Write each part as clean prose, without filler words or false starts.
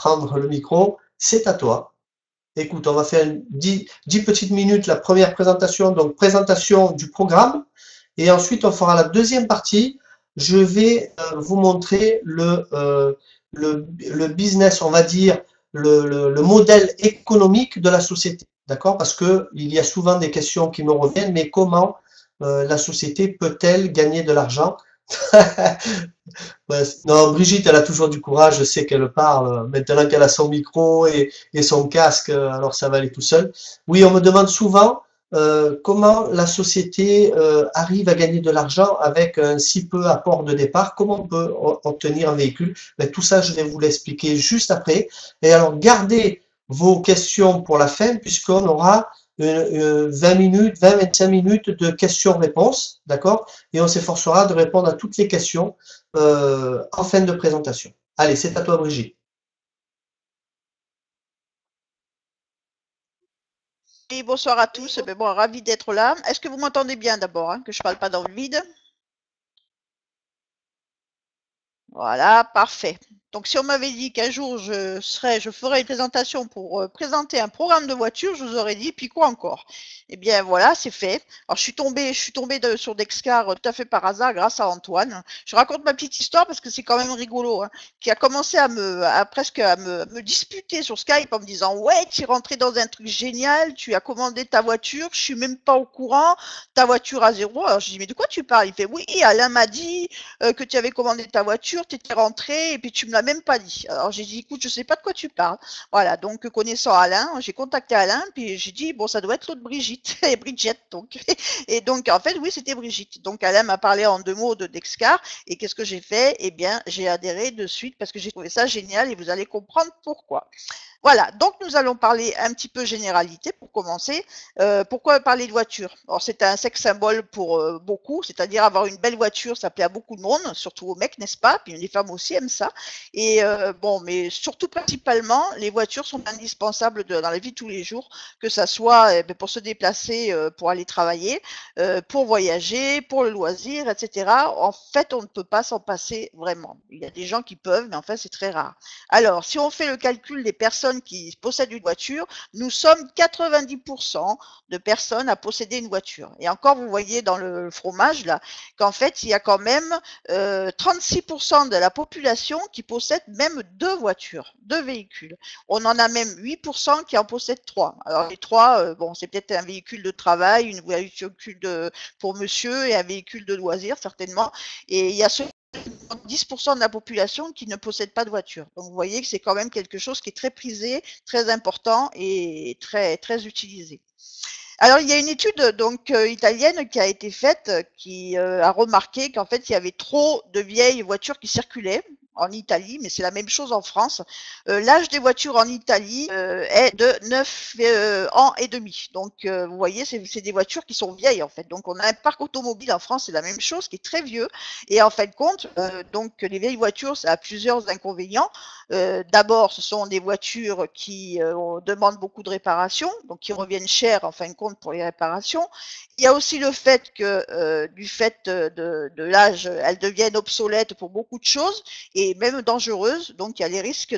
prendre le micro. C'est à toi. Écoute, on va faire 10 petites minutes la première présentation, donc présentation du programme. Et ensuite, on fera la deuxième partie. Je vais vous montrer le business, on va dire, le modèle économique de la société. D'accord? Parce que il y a souvent des questions qui me reviennent, mais comment la société peut-elle gagner de l'argent? Ouais, non, Brigitte, elle a toujours du courage, je sais qu'elle parle, maintenant qu'elle a son micro et son casque, alors ça va aller tout seul. Oui, on me demande souvent comment la société arrive à gagner de l'argent avec un si peu apport de départ, comment on peut obtenir un véhicule. Ben, tout ça, je vais vous l'expliquer juste après. Et alors, gardez vos questions pour la fin, puisqu'on aura 20 minutes, 20-25 minutes de questions-réponses, d'accord? Et on s'efforcera de répondre à toutes les questions en fin de présentation. Allez, c'est à toi, Brigitte. Et bonsoir à tous. Ben bon, ravi d'être là. Est-ce que vous m'entendez bien d'abord, hein, que je parle pas dans le vide? Voilà, parfait. Donc, si on m'avait dit qu'un jour je ferais une présentation pour présenter un programme de voiture, je vous aurais dit, puis quoi encore? Eh bien, voilà, c'est fait. Alors, je suis tombée sur Dexcar tout à fait par hasard grâce à Antoine. Je raconte ma petite histoire parce que c'est quand même rigolo, hein, qui a commencé presque à me disputer sur Skype en me disant, ouais, tu es rentré dans un truc génial, tu as commandé ta voiture, je suis même pas au courant, ta voiture à zéro. Alors, je dis, mais de quoi tu parles? Il fait, oui, Alain m'a dit que tu avais commandé ta voiture, tu étais rentré et puis tu me l'as même pas dit. Alors j'ai dit, écoute, je sais pas de quoi tu parles. Voilà, donc connaissant Alain, j'ai contacté Alain, puis j'ai dit, bon, ça doit être l'autre Brigitte, et Bridget, donc. Et donc, en fait, oui, c'était Brigitte. Donc Alain m'a parlé en 2 mots de Dexcar, et qu'est-ce que j'ai fait? Eh bien, j'ai adhéré de suite parce que j'ai trouvé ça génial et vous allez comprendre pourquoi. Voilà, donc nous allons parler un petit peu généralité pour commencer. Pourquoi parler de voiture? Alors c'est un sexe symbole pour beaucoup, c'est-à-dire avoir une belle voiture, ça plaît à beaucoup de monde, surtout aux mecs, n'est-ce pas? Puis les femmes aussi aiment ça. Et bon, mais surtout principalement, les voitures sont indispensables dans la vie de tous les jours, que ça soit ben, pour se déplacer, pour aller travailler, pour voyager, pour le loisir, etc. En fait, on ne peut pas s'en passer vraiment. Il y a des gens qui peuvent, mais en fait, c'est très rare. Alors, si on fait le calcul des personnes qui possèdent une voiture, nous sommes 90% de personnes à posséder une voiture. Et encore, vous voyez dans le fromage, là, qu'en fait, il y a quand même 36% de la population qui possède même 2 voitures, 2 véhicules. On en a même 8% qui en possèdent 3. Alors, les 3, bon, c'est peut-être un véhicule de travail, une voiture pour monsieur et un véhicule de loisir, certainement. Et il y a ceux 10% de la population qui ne possède pas de voiture. Donc vous voyez que c'est quand même quelque chose qui est très prisé, très important et très, très utilisé. Alors il y a une étude donc italienne qui a été faite qui a remarqué qu'en fait il y avait trop de vieilles voitures qui circulaient en Italie, mais c'est la même chose en France. L'âge des voitures en Italie est de 9 ans et demi. Donc vous voyez, c'est des voitures qui sont vieilles en fait. Donc on a un parc automobile en France, c'est la même chose, qui est très vieux. Et en fin de compte, donc les vieilles voitures, ça a plusieurs inconvénients. D'abord, ce sont des voitures qui demandent beaucoup de réparations, donc qui reviennent cher en fin de compte pour les réparations. Il y a aussi le fait que du fait de l'âge, elles deviennent obsolètes pour beaucoup de choses et même dangereuses. Donc il y a les risques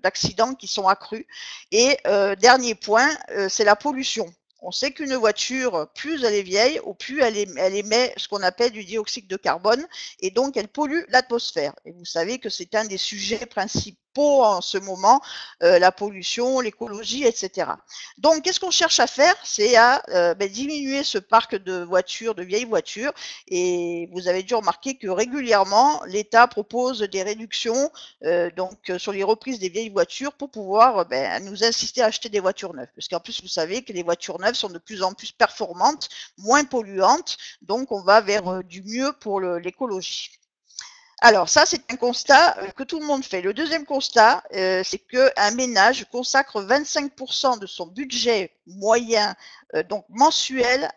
d'accidents qui sont accrus. Et dernier point, c'est la pollution. On sait qu'une voiture, plus elle est vieille, au plus elle émet ce qu'on appelle du dioxyde de carbone et donc elle pollue l'atmosphère. Et vous savez que c'est un des sujets principaux en ce moment, la pollution, l'écologie, etc. Donc, qu'est-ce qu'on cherche à faire? C'est à diminuer ce parc de voitures, de vieilles voitures. Et vous avez dû remarquer que régulièrement, l'État propose des réductions sur les reprises des vieilles voitures pour pouvoir nous inciter à acheter des voitures neuves. Parce qu'en plus, vous savez que les voitures neuves sont de plus en plus performantes, moins polluantes. Donc, on va vers du mieux pour l'écologie. Alors ça, c'est un constat que tout le monde fait. Le deuxième constat, c'est qu'un ménage consacre 25% de son budget moyen, donc mensuel,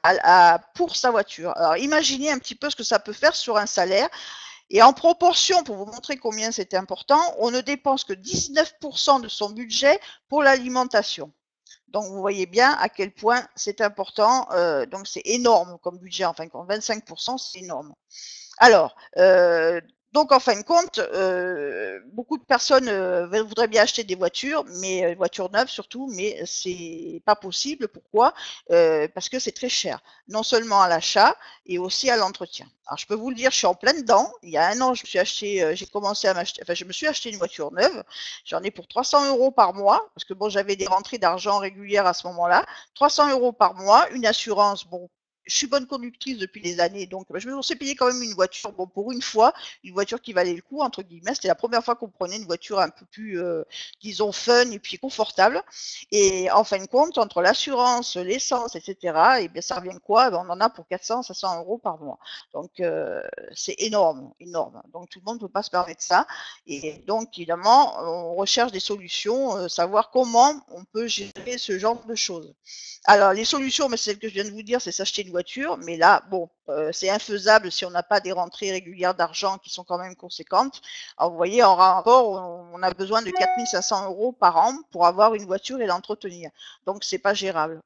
pour sa voiture. Alors imaginez un petit peu ce que ça peut faire sur un salaire. Et en proportion, pour vous montrer combien c'est important, on ne dépense que 19% de son budget pour l'alimentation. Donc vous voyez bien à quel point c'est important. Donc c'est énorme comme budget. Enfin, 25%, c'est énorme. Alors, Donc, en fin de compte, beaucoup de personnes voudraient bien acheter des voitures, mais voitures neuves surtout, mais c'est pas possible. Pourquoi? Parce que c'est très cher, non seulement à l'achat et aussi à l'entretien. Alors, je peux vous le dire, je suis en plein dedans. Il y a un an, je me suis acheté, j'ai commencé à m'acheter, enfin, je me suis acheté une voiture neuve. J'en ai pour 300 € par mois, parce que bon, j'avais des rentrées d'argent régulières à ce moment-là. 300 € par mois, une assurance, bon. Je suis bonne conductrice depuis des années, donc je me suis payé quand même une voiture. Bon, pour une fois, une voiture qui valait le coup, entre guillemets. C'était la première fois qu'on prenait une voiture un peu plus, disons, fun et puis confortable. Et en fin de compte, entre l'assurance, l'essence, etc., et bien ça revient quoi? On en a pour 400, 500 € par mois. Donc, c'est énorme, énorme. Donc, tout le monde ne peut pas se permettre ça. Et donc, évidemment, on recherche des solutions, savoir comment on peut gérer ce genre de choses. Alors, les solutions, mais celle que je viens de vous dire, c'est s'acheter une voiture. Mais là, bon, c'est infaisable si on n'a pas des rentrées régulières d'argent qui sont quand même conséquentes. Alors, vous voyez, en rapport, on a besoin de 4 500 € par an pour avoir une voiture et l'entretenir. Donc, c'est pas gérable.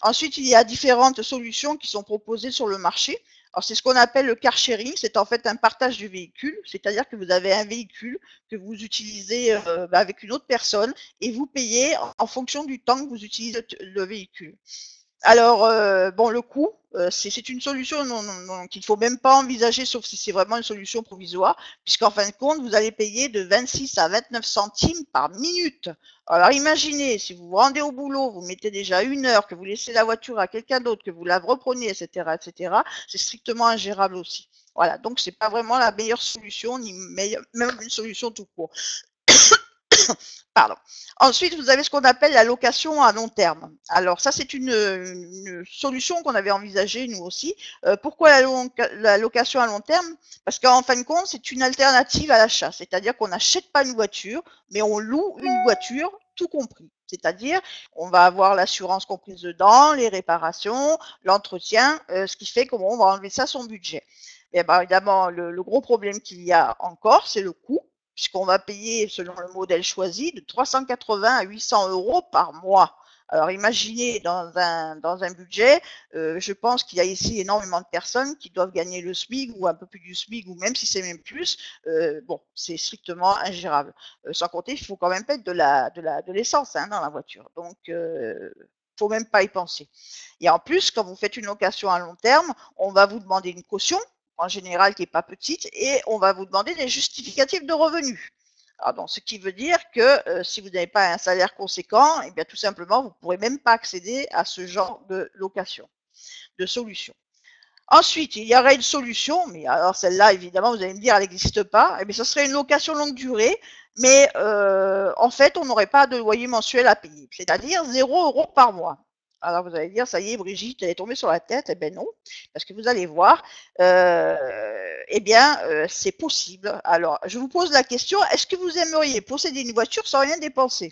Ensuite, il y a différentes solutions qui sont proposées sur le marché. Alors, c'est ce qu'on appelle le car sharing. C'est en fait un partage du véhicule. C'est-à-dire que vous avez un véhicule que vous utilisez avec une autre personne et vous payez en fonction du temps que vous utilisez le véhicule. Alors, bon, le coût, c'est une solution qu'il ne faut même pas envisager, sauf si c'est vraiment une solution provisoire, puisqu'en fin de compte, vous allez payer de 26 à 29 centimes par minute. Alors, imaginez, si vous vous rendez au boulot, vous mettez déjà 1 heure, que vous laissez la voiture à quelqu'un d'autre, que vous la reprenez, etc., c'est strictement ingérable aussi. Voilà, donc c'est pas vraiment la meilleure solution, ni même une solution tout court. Pardon. Ensuite, vous avez ce qu'on appelle la location à long terme. Alors ça, c'est une solution qu'on avait envisagée nous aussi. Pourquoi la location à long terme? Parce qu'en fin de compte, c'est une alternative à l'achat. C'est-à-dire qu'on n'achète pas une voiture, mais on loue une voiture, tout compris. C'est-à-dire, on va avoir l'assurance comprise dedans, les réparations, l'entretien, ce qui fait qu'on va enlever ça à son budget. Et bien évidemment, le gros problème qu'il y a encore, c'est le coût, puisqu'on va payer, selon le modèle choisi, de 380 à 800 € par mois. Alors imaginez dans un budget, je pense qu'il y a ici énormément de personnes qui doivent gagner le SMIC ou un peu plus du SMIC, ou même si c'est même plus, bon, c'est strictement ingérable. Sans compter, il faut quand même mettre de l'essence dans la voiture. Donc, faut même pas y penser. Et en plus, quand vous faites une location à long terme, on va vous demander une caution, en général qui n'est pas petite, et on va vous demander des justificatifs de revenus. Alors, donc, ce qui veut dire que si vous n'avez pas un salaire conséquent, et bien tout simplement, vous ne pourrez même pas accéder à ce genre de location, de solution. Ensuite, il y aurait une solution, mais alors celle-là, évidemment, vous allez me dire, elle n'existe pas. Eh bien, ce serait une location longue durée, mais en fait, on n'aurait pas de loyer mensuel à payer, c'est-à-dire 0 € par mois. Alors vous allez dire, ça y est, Brigitte, elle est tombée sur la tête. Eh bien non, parce que vous allez voir, eh bien, c'est possible. Alors, je vous pose la question, est-ce que vous aimeriez posséder une voiture sans rien dépenser?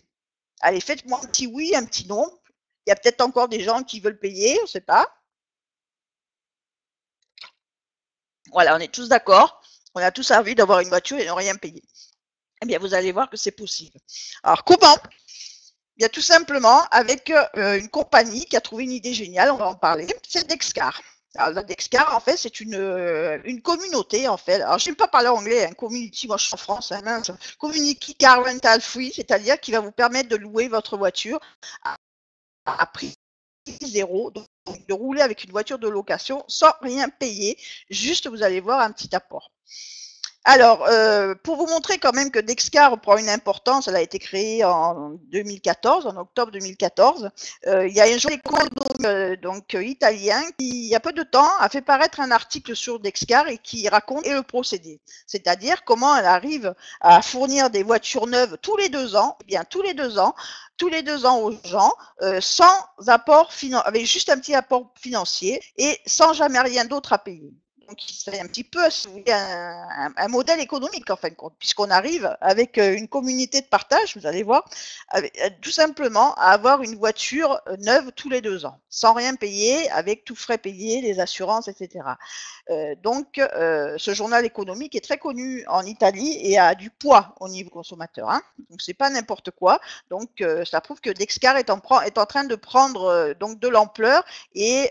Allez, faites-moi un petit oui, un petit non. Il y a peut-être encore des gens qui veulent payer, on ne sait pas. Voilà, on est tous d'accord. On a tous envie d'avoir une voiture et ne rien payer. Eh bien, vous allez voir que c'est possible. Alors, comment? Bien, tout simplement avec une compagnie qui a trouvé une idée géniale, on va en parler, c'est Dexcar. Alors, la Dexcar, en fait, c'est une communauté, en fait. Alors, je n'aime pas parler anglais, community, moi je suis en France, mince. Community Car Rental Free, c'est-à-dire qui va vous permettre de louer votre voiture à prix zéro, donc de rouler avec une voiture de location sans rien payer, juste vous allez voir un petit apport. Alors, pour vous montrer quand même que Dexcar prend une importance, elle a été créée en 2014, en octobre 2014. Il y a un journal donc italien qui, il y a peu de temps, a fait paraître un article sur Dexcar et qui raconte le procédé, c'est-à-dire comment elle arrive à fournir des voitures neuves tous les 2 ans, eh bien tous les 2 ans aux gens, sans apport avec juste un petit apport financier et sans jamais rien d'autre à payer. Donc, c'est un petit peu un modèle économique en fin de compte, puisqu'on arrive avec une communauté de partage, vous allez voir, tout simplement à avoir une voiture neuve tous les 2 ans, sans rien payer, avec tout frais payés, les assurances, etc. Donc, ce journal économique est très connu en Italie et a du poids au niveau consommateur. Donc, c'est pas n'importe quoi. Donc, ça prouve que Dexcar est en train de prendre donc de l'ampleur et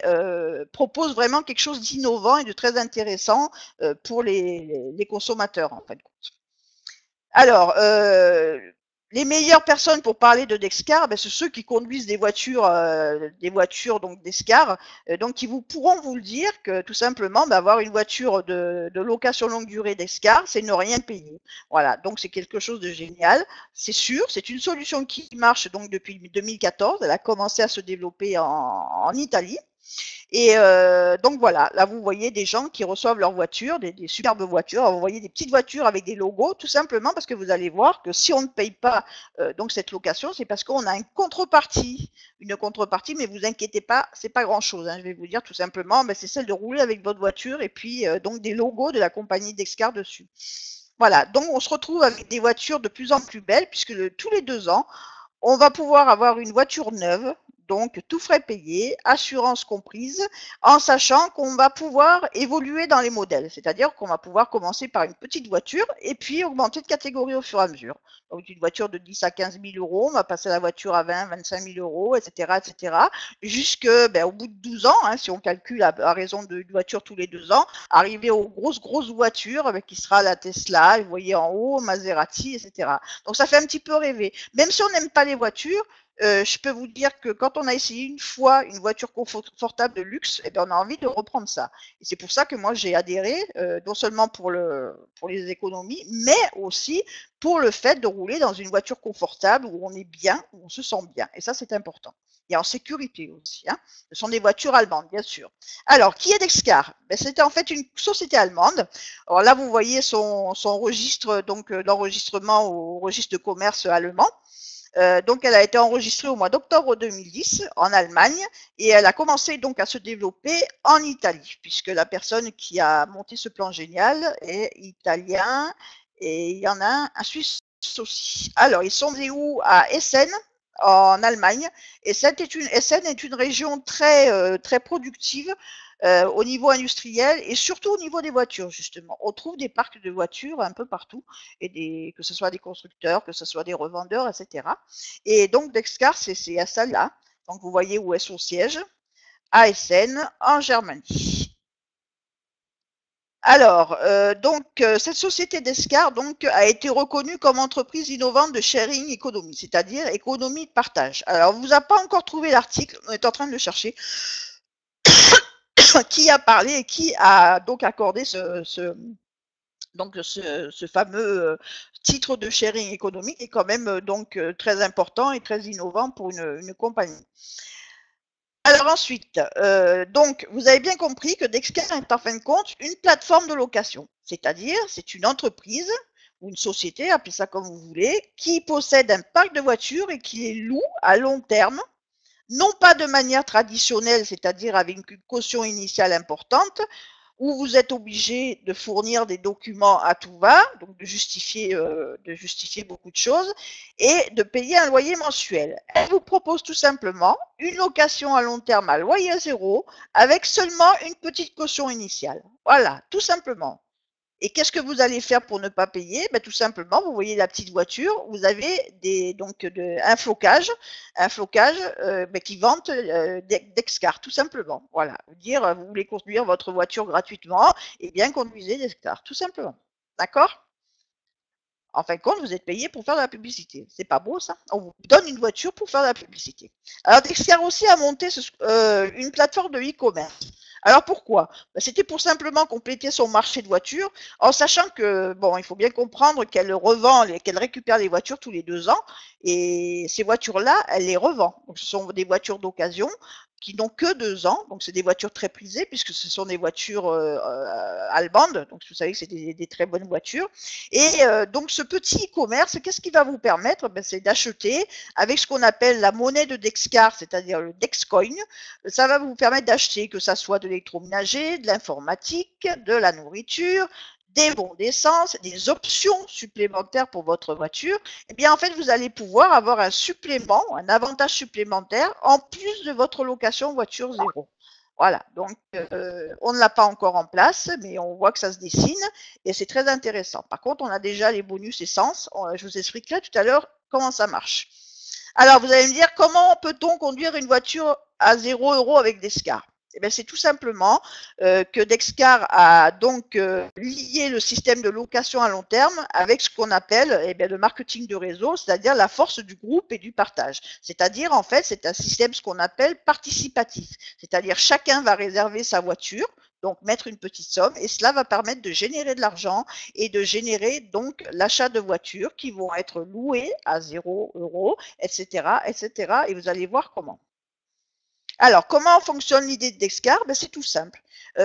propose vraiment quelque chose d'innovant et de très intéressant pour les consommateurs, en fin de compte. Alors, les meilleures personnes pour parler de Dexcar, ben, c'est ceux qui conduisent des voitures donc Dexcar, donc qui pourront vous le dire que tout simplement, ben, avoir une voiture de location longue durée Dexcar, c'est ne rien payer. Voilà, donc c'est quelque chose de génial. C'est sûr, c'est une solution qui marche donc depuis 2014. Elle a commencé à se développer en Italie. Et donc voilà, là vous voyez des gens qui reçoivent leur voiture, des superbes voitures. Alors, vous voyez des petites voitures avec des logos, tout simplement parce que vous allez voir que si on ne paye pas donc cette location, c'est parce qu'on a une contrepartie, mais vous inquiétez pas, c'est pas grand-chose. Hein, je vais vous dire tout simplement, ben, c'est celle de rouler avec votre voiture et puis donc des logos de la compagnie Dexcar dessus. Voilà, donc on se retrouve avec des voitures de plus en plus belles puisque tous les 2 ans, on va pouvoir avoir une voiture neuve, donc tout frais payé, assurance comprise, en sachant qu'on va pouvoir évoluer dans les modèles. C'est-à-dire qu'on va pouvoir commencer par une petite voiture et puis augmenter de catégorie au fur et à mesure. Donc une voiture de 10 à 15 000 euros, on va passer la voiture à 20, 25 000 euros, etc., jusque, au bout de 12 ans, hein, si on calcule à raison d'une voiture tous les 2 ans, arriver aux grosses voitures, qui sera la Tesla, vous voyez en haut, Maserati, etc. Donc ça fait un petit peu rêver. Même si on n'aime pas les voitures, je peux vous dire que quand on a essayé une fois une voiture confortable de luxe, eh bien, on a envie de reprendre ça. Et c'est pour ça que moi j'ai adhéré, non seulement pour les économies, mais aussi pour le fait de rouler dans une voiture confortable où on est bien, où on se sent bien. Et ça, c'est important. Et en sécurité aussi. Hein. Ce sont des voitures allemandes, bien sûr. Alors, qui est Dexcar? C'était en fait une société allemande. Alors là, vous voyez son registre, donc d'enregistrement au registre de commerce allemand. Donc, elle a été enregistrée au mois d'octobre 2010 en Allemagne et elle a commencé donc à se développer en Italie, puisque la personne qui a monté ce plan génial est italien et il y en a un Suisse aussi. Alors, ils sont basés où? À Essen, en Allemagne. Essen est une région très productive au niveau industriel et surtout au niveau des voitures, justement. On trouve des parcs de voitures un peu partout, que ce soit des constructeurs, que ce soit des revendeurs, etc. Et donc, Dexcar, c'est à ça là. Donc, vous voyez où est son siège, à Essen, en Germanie. Alors, cette société Dexcar a été reconnue comme entreprise innovante de sharing economy, c'est-à-dire économie de partage. Alors, on ne vous a pas encore trouvé l'article, on est en train de le chercher. Qui a parlé et qui a donc accordé ce fameux titre de sharing économique est quand même très important et très innovant pour une compagnie. Alors ensuite, donc vous avez bien compris que Dexcar est en fin de compte une plateforme de location, c'est-à-dire c'est une entreprise ou une société, appelez ça comme vous voulez, qui possède un parc de voitures et qui les loue à long terme, non pas de manière traditionnelle, c'est-à-dire avec une caution initiale importante, où vous êtes obligé de fournir des documents à tout va, donc de justifier beaucoup de choses, et de payer un loyer mensuel. Elle vous propose tout simplement une location à long terme à loyer zéro, avec seulement une petite caution initiale. Voilà, tout simplement. Et qu'est-ce que vous allez faire pour ne pas payer? Tout simplement, vous voyez la petite voiture, vous avez un flocage qui vante Dexcar, tout simplement. Voilà, dire vous voulez conduire votre voiture gratuitement, et bien conduisez Dexcar, tout simplement. D'accord? En fin de compte, vous êtes payé pour faire de la publicité. C'est pas beau ça? On vous donne une voiture pour faire de la publicité. Alors Dexcar aussi a monté une plateforme de e-commerce. Alors pourquoi? C'était pour simplement compléter son marché de voitures, en sachant que, bon, il faut bien comprendre qu'elle qu'elle récupère les voitures tous les 2 ans, et ces voitures-là, elle les revend. Donc ce sont des voitures d'occasion qui n'ont que 2 ans, donc c'est des voitures très prisées puisque ce sont des voitures allemandes, donc vous savez que c'est des très bonnes voitures. Et donc ce petit e-commerce, qu'est-ce qui va vous permettre? C'est d'acheter avec ce qu'on appelle la monnaie de Dexcar, c'est-à-dire le Dexcoin. Ça va vous permettre d'acheter que ça soit de l'électroménager, de l'informatique, de la nourriture, des bons d'essence, des options supplémentaires pour votre voiture. Eh bien, en fait, vous allez pouvoir avoir un supplément, un avantage supplémentaire en plus de votre location voiture zéro. Voilà, donc on ne l'a pas encore en place, mais on voit que ça se dessine et c'est très intéressant. Par contre, on a déjà les bonus essence. Je vous expliquerai tout à l'heure comment ça marche. Alors, vous allez me dire, comment peut-on conduire une voiture à 0 € avec Dexcar? Eh bien, c'est tout simplement que Dexcar a donc lié le système de location à long terme avec ce qu'on appelle le marketing de réseau, c'est-à-dire la force du groupe et du partage. C'est-à-dire, en fait, c'est un système ce qu'on appelle participatif. C'est-à-dire, chacun va réserver sa voiture, donc mettre une petite somme, et cela va permettre de générer de l'argent et de générer donc l'achat de voitures qui vont être louées à 0 €, etc., etc. Et vous allez voir comment. Alors, comment fonctionne l'idée de Dexcar? Ben, c'est tout simple.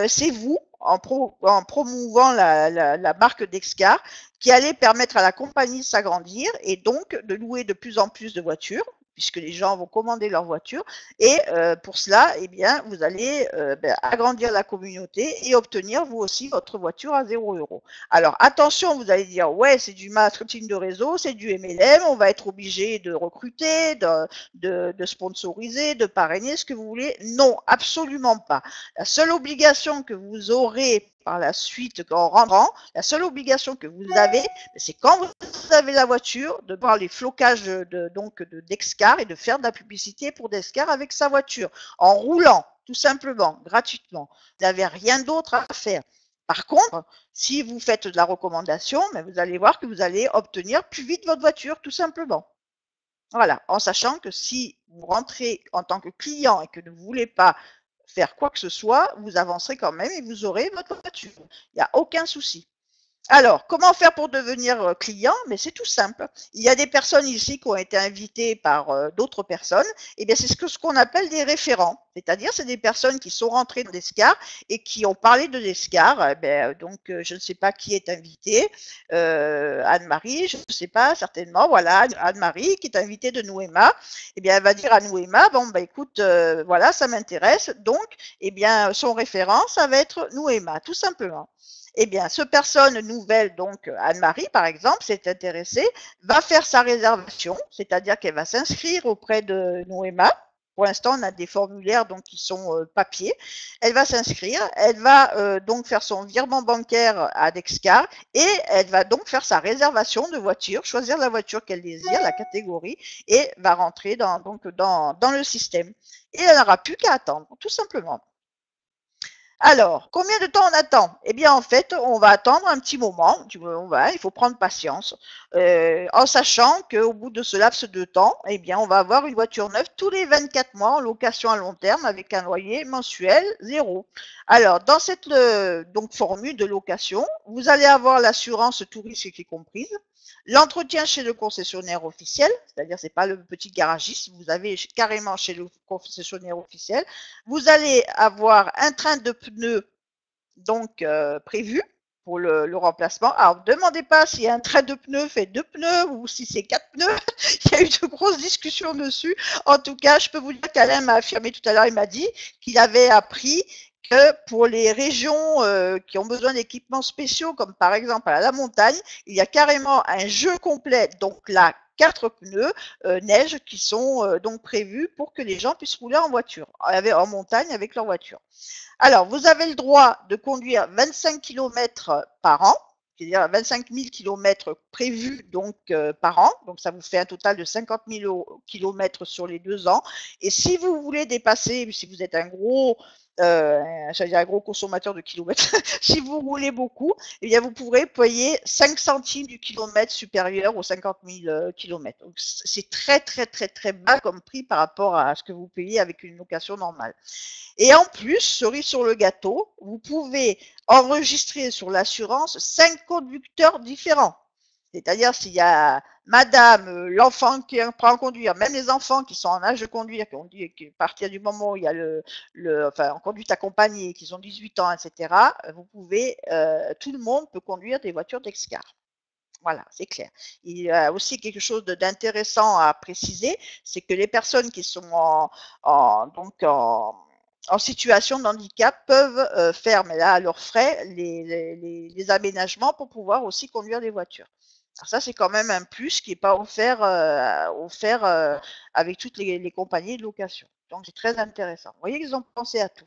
C'est vous, en promouvant la marque Dexcar, qui allez permettre à la compagnie de s'agrandir et donc de louer de plus en plus de voitures, puisque les gens vont commander leur voiture. Et pour cela, eh bien, vous allez agrandir la communauté et obtenir vous aussi votre voiture à 0 €. Alors attention, vous allez dire, ouais, c'est du marketing de réseau, c'est du MLM, on va être obligé de recruter, de sponsoriser, de parrainer, ce que vous voulez. Non, absolument pas. La seule obligation que vous aurez par la suite en rentrant, la seule obligation que vous avez, c'est quand vous avez la voiture, de voir les flocages de Dexcar et de faire de la publicité pour Dexcar avec sa voiture, en roulant, tout simplement, gratuitement. Vous n'avez rien d'autre à faire. Par contre, si vous faites de la recommandation, mais vous allez voir que vous allez obtenir plus vite votre voiture, tout simplement. Voilà, en sachant que si vous rentrez en tant que client et que ne voulez pas faire quoi que ce soit, vous avancerez quand même et vous aurez votre voiture. Il n'y a aucun souci. Alors, comment faire pour devenir client? Mais c'est tout simple. Il y a des personnes ici qui ont été invitées par d'autres personnes. Et bien, c'est ce qu'on appelle des référents. C'est-à-dire, c'est des personnes qui sont rentrées dans Descar et qui ont parlé de Descar. Je ne sais pas qui est invité. Anne-Marie, je ne sais pas, certainement. Voilà, Anne-Marie qui est invitée de Noéma. Eh bien, elle va dire à Noéma, bon, bah, écoute, voilà, ça m'intéresse. Donc, eh bien, son référent, ça va être Noéma, tout simplement. Eh bien, ce personne nouvelle, donc Anne-Marie par exemple, s'est intéressée, va faire sa réservation, c'est-à-dire qu'elle va s'inscrire auprès de Noéma. Pour l'instant, on a des formulaires donc qui sont papier. Elle va s'inscrire, elle va donc faire son virement bancaire à Dexcar et elle va donc faire sa réservation de voiture, choisir la voiture qu'elle désire, la catégorie, et va rentrer dans le système. Et elle n'aura plus qu'à attendre, tout simplement. Alors, combien de temps on attend? Eh bien, en fait, on va attendre un petit moment. Il faut prendre patience, en sachant qu'au bout de ce laps de temps, eh bien, on va avoir une voiture neuve tous les 24 mois en location à long terme avec un loyer mensuel 0. Alors, dans cette formule de location, vous allez avoir l'assurance tout risque qui est comprise, l'entretien chez le concessionnaire officiel, c'est-à-dire c'est pas le petit garagiste, vous avez carrément chez le concessionnaire officiel. Vous allez avoir un train de pneus donc prévu pour le remplacement. Alors, ne demandez pas si un train de pneus fait 2 pneus ou si c'est 4 pneus. Il y a eu de grosses discussions dessus. En tout cas, je peux vous dire qu'Alain m'a affirmé tout à l'heure, il m'a dit qu'il avait appris que pour les régions qui ont besoin d'équipements spéciaux, comme par exemple à la montagne, il y a carrément un jeu complet, donc là, 4 pneus neige qui sont donc prévus pour que les gens puissent rouler en voiture, en montagne avec leur voiture. Alors, vous avez le droit de conduire 25 km par an, c'est-à-dire 25 000 km prévus donc par an. Donc, ça vous fait un total de 50 000 km sur les 2 ans. Et si vous voulez dépasser, si vous êtes un gros consommateur de kilomètres, si vous roulez beaucoup, eh bien, vous pourrez payer 5 centimes du kilomètre supérieur aux 50 000 km. Donc, c'est très, très, très, très bas comme prix par rapport à ce que vous payez avec une location normale. Et en plus, cerise sur le gâteau, vous pouvez enregistrer sur l'assurance 5 conducteurs différents. C'est-à-dire s'il y a madame, l'enfant qui apprend à conduire, même les enfants qui sont en âge de conduire, qui à partir du moment où il y a en conduite accompagnée, qu'ils ont 18 ans, etc., vous pouvez, tout le monde peut conduire des voitures Dexcar. Voilà, c'est clair. Il y a aussi quelque chose d'intéressant à préciser, c'est que les personnes qui sont en situation de handicap peuvent faire, mais là à leurs frais, les aménagements pour pouvoir aussi conduire des voitures. Alors ça, c'est quand même un plus qui n'est pas offert avec toutes les compagnies de location. Donc, c'est très intéressant. Vous voyez qu'ils ont pensé à tout.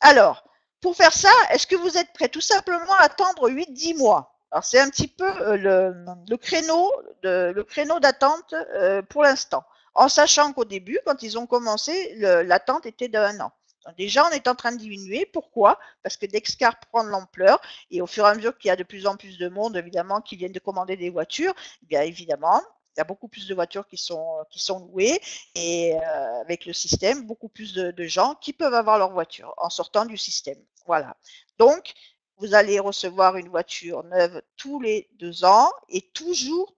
Alors, pour faire ça, est-ce que vous êtes prêts? Tout simplement à attendre 8-10 mois. Alors, c'est un petit peu le créneau d'attente pour l'instant. En sachant qu'au début, quand ils ont commencé, l'attente était d'1 an. Déjà, on est en train de diminuer. Pourquoi? Parce que Dexcar prend de l'ampleur et au fur et à mesure qu'il y a de plus en plus de monde, évidemment, qui viennent de commander des voitures, bien évidemment, il y a beaucoup plus de voitures qui sont louées et avec le système, beaucoup plus de gens qui peuvent avoir leur voiture en sortant du système. Voilà. Donc, vous allez recevoir une voiture neuve tous les 2 ans et toujours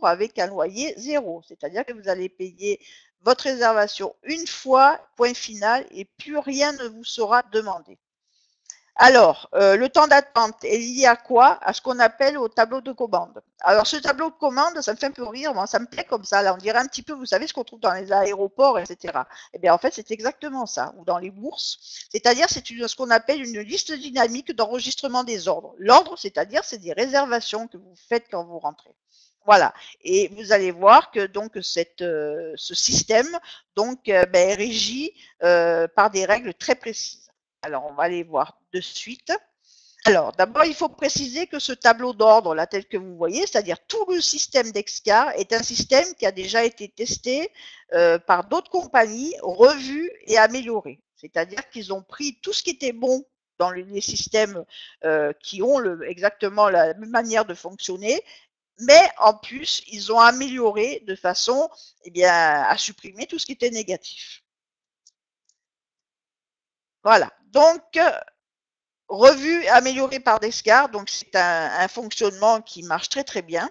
avec un loyer zéro. C'est-à-dire que vous allez payer votre réservation une fois, point final, et plus rien ne vous sera demandé. Alors, le temps d'attente est lié à quoi? À ce qu'on appelle au tableau de commande. Alors, ce tableau de commande, ça me fait un peu rire, moi, ça me plaît comme ça. Là, on dirait un petit peu, vous savez, ce qu'on trouve dans les aéroports, etc. Eh bien, en fait, c'est exactement ça, ou dans les bourses. C'est-à-dire, c'est ce qu'on appelle une liste dynamique d'enregistrement des ordres. L'ordre, c'est-à-dire, c'est des réservations que vous faites quand vous rentrez. Voilà. Et vous allez voir que donc ce système donc est régi par des règles très précises. Alors, on va les voir de suite. Alors, d'abord, il faut préciser que ce tableau d'ordre, là, tel que vous voyez, c'est-à-dire tout le système Dexcar, est un système qui a déjà été testé par d'autres compagnies, revu et amélioré. C'est-à-dire qu'ils ont pris tout ce qui était bon dans les systèmes qui ont exactement la même manière de fonctionner, mais en plus, ils ont amélioré de façon à supprimer tout ce qui était négatif. Voilà. Donc, revu, amélioré par Descartes, donc c'est un fonctionnement qui marche très bien.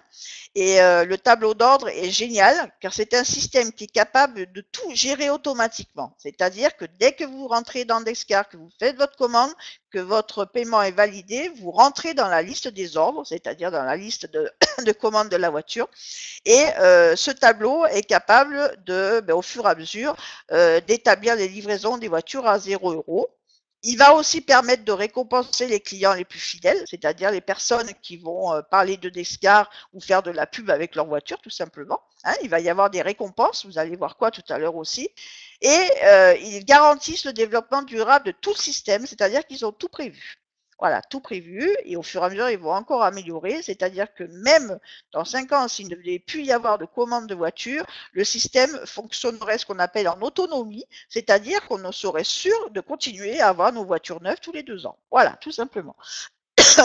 Et le tableau d'ordre est génial car c'est un système qui est capable de tout gérer automatiquement. C'est-à-dire que dès que vous rentrez dans Descartes, que vous faites votre commande, que votre paiement est validé, vous rentrez dans la liste des ordres, c'est-à-dire dans la liste de commandes de la voiture. Et ce tableau est capable de, au fur et à mesure, d'établir les livraisons des voitures à 0 €. Il va aussi permettre de récompenser les clients les plus fidèles, c'est-à-dire les personnes qui vont parler de Descar ou faire de la pub avec leur voiture, tout simplement. Hein, il va y avoir des récompenses, vous allez voir quoi tout à l'heure aussi. Et ils garantissent le développement durable de tout le système, c'est-à-dire qu'ils ont tout prévu. Voilà, tout prévu, et au fur et à mesure, ils vont encore améliorer, c'est-à-dire que même dans 5 ans, s'il ne devait plus y avoir de commandes de voitures, le système fonctionnerait ce qu'on appelle en autonomie, c'est-à-dire qu'on serait sûr de continuer à avoir nos voitures neuves tous les 2 ans. Voilà, tout simplement.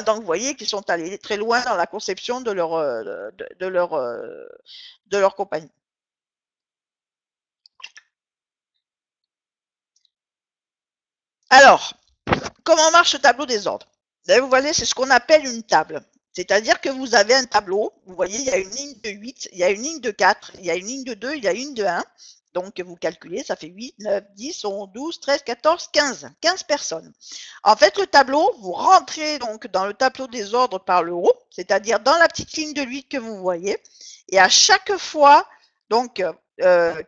Donc, vous voyez qu'ils sont allés très loin dans la conception de leur compagnie. Alors, comment marche le tableau des ordres? Vous voyez, c'est ce qu'on appelle une table. C'est-à-dire que vous avez un tableau, vous voyez, il y a une ligne de 8, il y a une ligne de 4, il y a une ligne de 2, il y a une ligne de 1. Donc, vous calculez, ça fait 8, 9, 10, 11, 12, 13, 14, 15. 15 personnes. En fait, le tableau, vous rentrez donc dans le tableau des ordres par le haut, c'est-à-dire dans la petite ligne de 8 que vous voyez. Et à chaque fois, donc,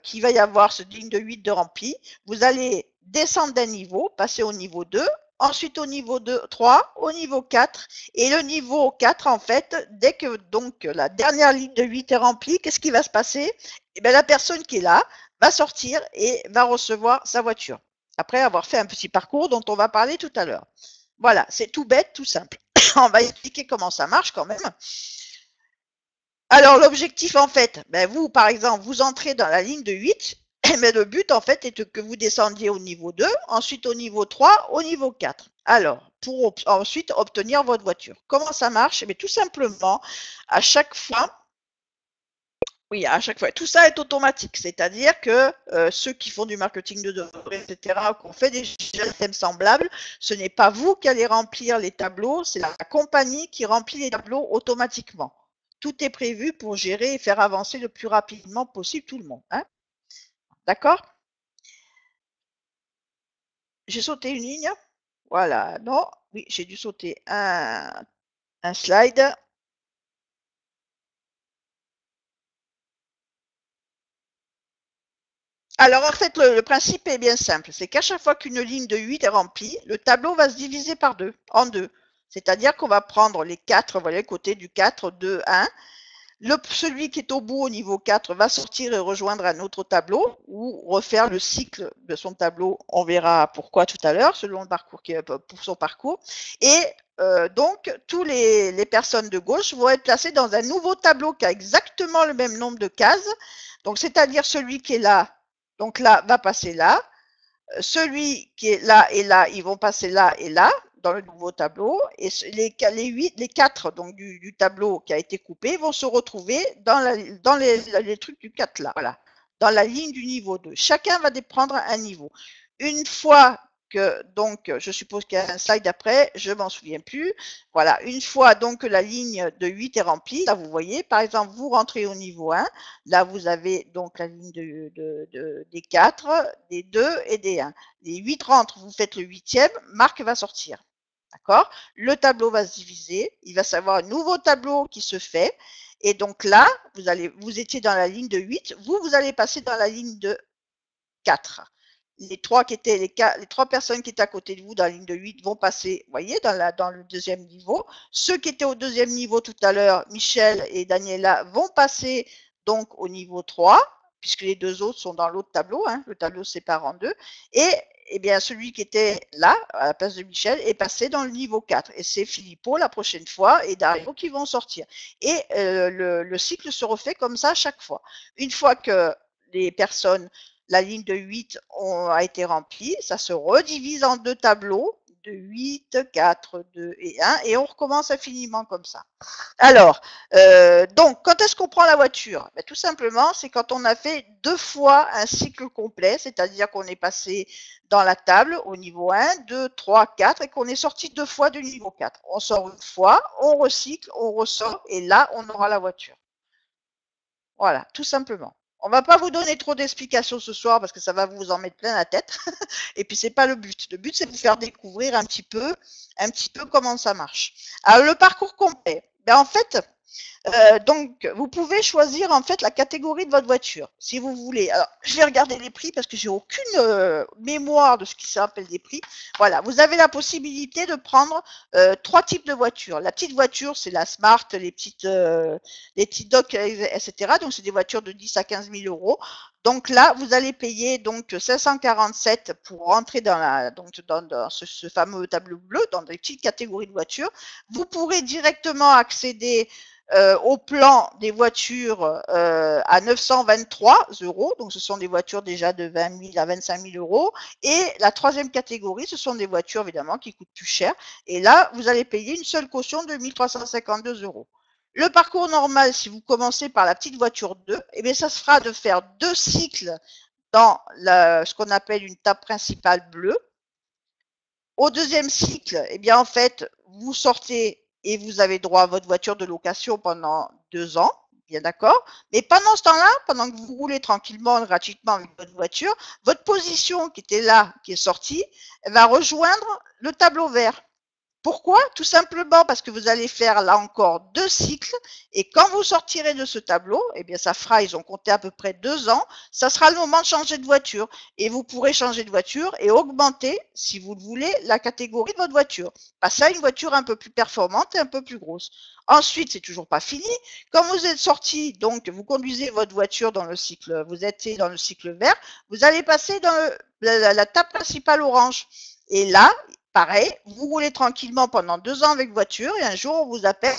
qu'il va y avoir cette ligne de 8 de rempli, vous allez descendre d'un niveau, passer au niveau 2, ensuite au niveau 3, au niveau 4. Et le niveau 4, en fait, dès que donc la dernière ligne de 8 est remplie, qu'est-ce qui va se passer? Eh bien, la personne qui est là va sortir et va recevoir sa voiture, après avoir fait un petit parcours dont on va parler tout à l'heure. Voilà, c'est tout bête, tout simple. On va expliquer comment ça marche quand même. Alors, l'objectif, en fait, vous, par exemple, vous entrez dans la ligne de 8, mais le but, en fait, est que vous descendiez au niveau 2, ensuite au niveau 3, au niveau 4. Alors, pour ensuite obtenir votre voiture. Comment ça marche? Tout simplement, à chaque fois, tout ça est automatique. C'est-à-dire que ceux qui font du marketing de données, etc., qui ont fait des systèmes semblables, ce n'est pas vous qui allez remplir les tableaux, c'est la compagnie qui remplit les tableaux automatiquement. Tout est prévu pour gérer et faire avancer le plus rapidement possible tout le monde. Hein? D'accord? J'ai sauté une ligne. Voilà. Non, oui, j'ai dû sauter un slide. Alors, en fait, le principe est bien simple. C'est qu'à chaque fois qu'une ligne de 8 est remplie, le tableau va se diviser en deux. C'est-à-dire qu'on va prendre les 4, voilà, le côté du 4, 2, 1. Celui qui est au bout au niveau 4 va sortir et rejoindre un autre tableau ou refaire le cycle de son tableau. On verra pourquoi tout à l'heure, selon le parcours pour son parcours. Et donc, tous les personnes de gauche vont être placées dans un nouveau tableau qui a exactement le même nombre de cases. Donc, c'est-à-dire celui qui est là, donc là, va passer là. celui qui est là et là, ils vont passer là et là dans le nouveau tableau, et les 4 donc du tableau qui a été coupé vont se retrouver dans les trucs du 4 là, voilà, dans la ligne du niveau 2. Chacun va prendre un niveau. Une fois que, donc, je suppose qu'il y a un slide après, je m'en souviens plus. Voilà, une fois donc que la ligne de 8 est remplie, là vous voyez, par exemple, vous rentrez au niveau 1, là vous avez donc la ligne des 4, des 2 et des 1. Les 8 rentrent, vous faites le 8e, Marc va sortir. D'accord? Le tableau va se diviser, il va savoir un nouveau tableau qui se fait, et donc là, vous étiez dans la ligne de 8, vous allez passer dans la ligne de 4. Les trois personnes qui étaient à côté de vous dans la ligne de 8 vont passer, vous voyez, dans le deuxième niveau. Ceux qui étaient au deuxième niveau tout à l'heure, Michel et Daniela, vont passer donc au niveau 3, puisque les deux autres sont dans l'autre tableau, hein, le tableau se sépare en deux. Et eh bien, celui qui était là, à la place de Michel, est passé dans le niveau 4. Et c'est Filippo la prochaine fois et Dario qui vont sortir. Et le cycle se refait comme ça à chaque fois. Une fois que les personnes, la ligne de 8 a été remplie, ça se redivise en deux tableaux, de 8, 4, 2 et 1, et on recommence infiniment comme ça. Alors, donc, quand est-ce qu'on prend la voiture? Ben, tout simplement, c'est quand on a fait 2 fois un cycle complet, c'est-à-dire qu'on est passé dans la table au niveau 1, 2, 3, 4, et qu'on est sorti 2 fois du niveau 4. On sort une fois, on recycle, on ressort, et là, on aura la voiture. Voilà, tout simplement. On va pas vous donner trop d'explications ce soir parce que ça va vous en mettre plein la tête. Et puis c'est pas le but. Le but c'est de vous faire découvrir un petit peu comment ça marche. Alors le parcours complet. Ben, en fait, donc, vous pouvez choisir en fait la catégorie de votre voiture, si vous voulez. Alors, je vais regarder les prix parce que j'ai aucune mémoire de ce qui s'appelle des prix. Voilà, vous avez la possibilité de prendre 3 types de voitures. La petite voiture, c'est la Smart, les petites Doc, etc. Donc, c'est des voitures de 10 à 15 000 euros. Donc là, vous allez payer donc 547 pour rentrer dans ce fameux tableau bleu, dans les petites catégories de voitures. Vous pourrez directement accéder au plan des voitures à 923 euros. Donc, ce sont des voitures déjà de 20 000 à 25 000 euros. Et la troisième catégorie, ce sont des voitures évidemment qui coûtent plus cher. Et là, vous allez payer une seule caution de 1 352 euros. Le parcours normal, si vous commencez par la petite voiture 2, eh bien, ça se fera de faire 2 cycles dans ce qu'on appelle une table principale bleue. Au deuxième cycle, eh bien, en fait, vous sortez et vous avez droit à votre voiture de location pendant 2 ans, bien d'accord. Mais pendant ce temps-là, pendant que vous roulez tranquillement, gratuitement avec votre voiture, votre position qui était là, qui est sortie, va rejoindre le tableau vert. Pourquoi? Tout simplement parce que vous allez faire là encore 2 cycles et quand vous sortirez de ce tableau, eh bien ça fera, ils ont compté à peu près 2 ans, ça sera le moment de changer de voiture et vous pourrez changer de voiture et augmenter, si vous le voulez, la catégorie de votre voiture. Passer à une voiture un peu plus performante et un peu plus grosse. Ensuite, c'est toujours pas fini. Quand vous êtes sorti, donc vous conduisez votre voiture dans le cycle, vous êtes dans le cycle vert, vous allez passer dans la table principale orange. Et là, pareil, vous roulez tranquillement pendant 2 ans avec voiture et un jour on vous appelle,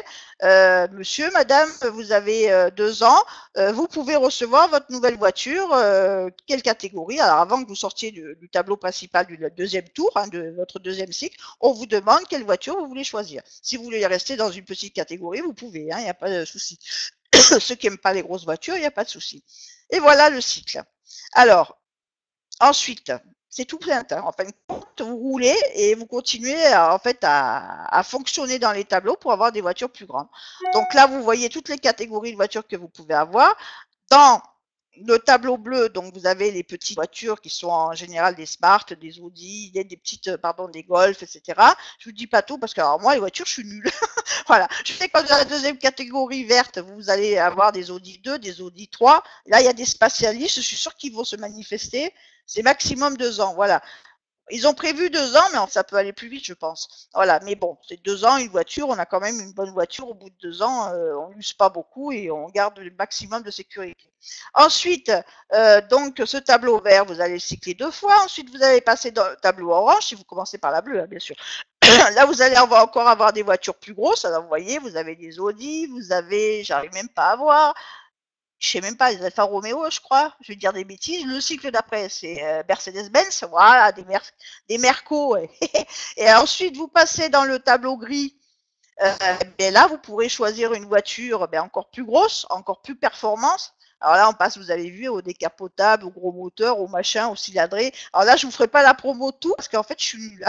monsieur, madame, vous avez 2 ans, vous pouvez recevoir votre nouvelle voiture, quelle catégorie? Alors avant que vous sortiez du tableau principal du deuxième tour, hein, de votre deuxième cycle, on vous demande quelle voiture vous voulez choisir. Si vous voulez rester dans une petite catégorie, vous pouvez, il n'y a pas de souci. Ceux qui n'aiment pas les grosses voitures, il n'y a pas de souci. Et voilà le cycle. Alors, ensuite, c'est tout plein. En fin de compte, vous roulez et vous continuez à fonctionner dans les tableaux pour avoir des voitures plus grandes. Donc là, vous voyez toutes les catégories de voitures que vous pouvez avoir. Dans le tableau bleu, donc vous avez les petites voitures qui sont en général des Smart, des Audi, des des Golf, etc. Je vous dis pas tout parce que alors, moi, les voitures, je suis nulle. Voilà. Je sais que dans la deuxième catégorie verte, vous allez avoir des Audi 2, des Audi 3. Là, il y a des spécialistes, je suis sûre qu'ils vont se manifester. C'est maximum 2 ans. Voilà. Ils ont prévu 2 ans, mais ça peut aller plus vite, je pense. Voilà, mais bon, c'est 2 ans, une voiture, on a quand même une bonne voiture au bout de 2 ans, on n'use pas beaucoup et on garde le maximum de sécurité. Ensuite, donc ce tableau vert, vous allez le cycler 2 fois, ensuite vous allez passer dans le tableau orange, si vous commencez par la bleue, hein, bien sûr. Là, vous allez encore avoir des voitures plus grosses, alors vous voyez, vous avez des Audi, vous avez, j'arrive même pas à voir, je sais même pas, les Alfa Romeo, je crois, je vais dire des bêtises. Le cycle d'après, c'est Mercedes-Benz, voilà, des Merco. Et ensuite, vous passez dans le tableau gris. Ben là, vous pourrez choisir une voiture encore plus grosse, encore plus performante. Alors là, on passe, vous avez vu, au décapotable, au gros moteur, au machin, au cylindré. Alors là, je vous ferai pas la promo de tout parce qu'en fait, je suis nulle.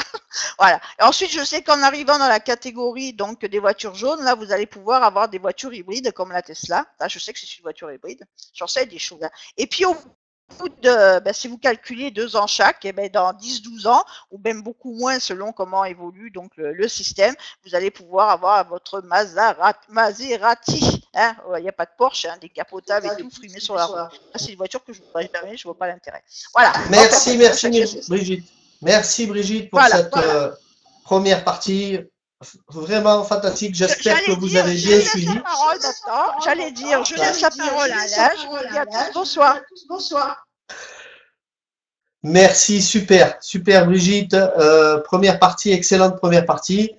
Voilà. Et ensuite, je sais qu'en arrivant dans la catégorie donc des voitures jaunes, là, vous allez pouvoir avoir des voitures hybrides comme la Tesla. Là, je sais que c'est une voiture hybride. J'en sais des choses. Et puis, au bout de, si vous calculez 2 ans chaque, et dans 10-12 ans, ou même beaucoup moins selon comment évolue donc le système, vous allez pouvoir avoir votre Maserati. Hein, il n'y a pas de Porsche, hein, décapotable et tout, frimé sur la route. C'est une voiture que je ne voudrais jamais, je ne vois pas l'intérêt. Voilà. Merci Brigitte. Merci Brigitte pour cette première partie. Vraiment fantastique. J'espère que vous avez bien suivi. J'allais dire, je laisse la parole à Alain. Je vous dis à tous bonsoir. Merci, super Brigitte. Première partie, excellente première partie.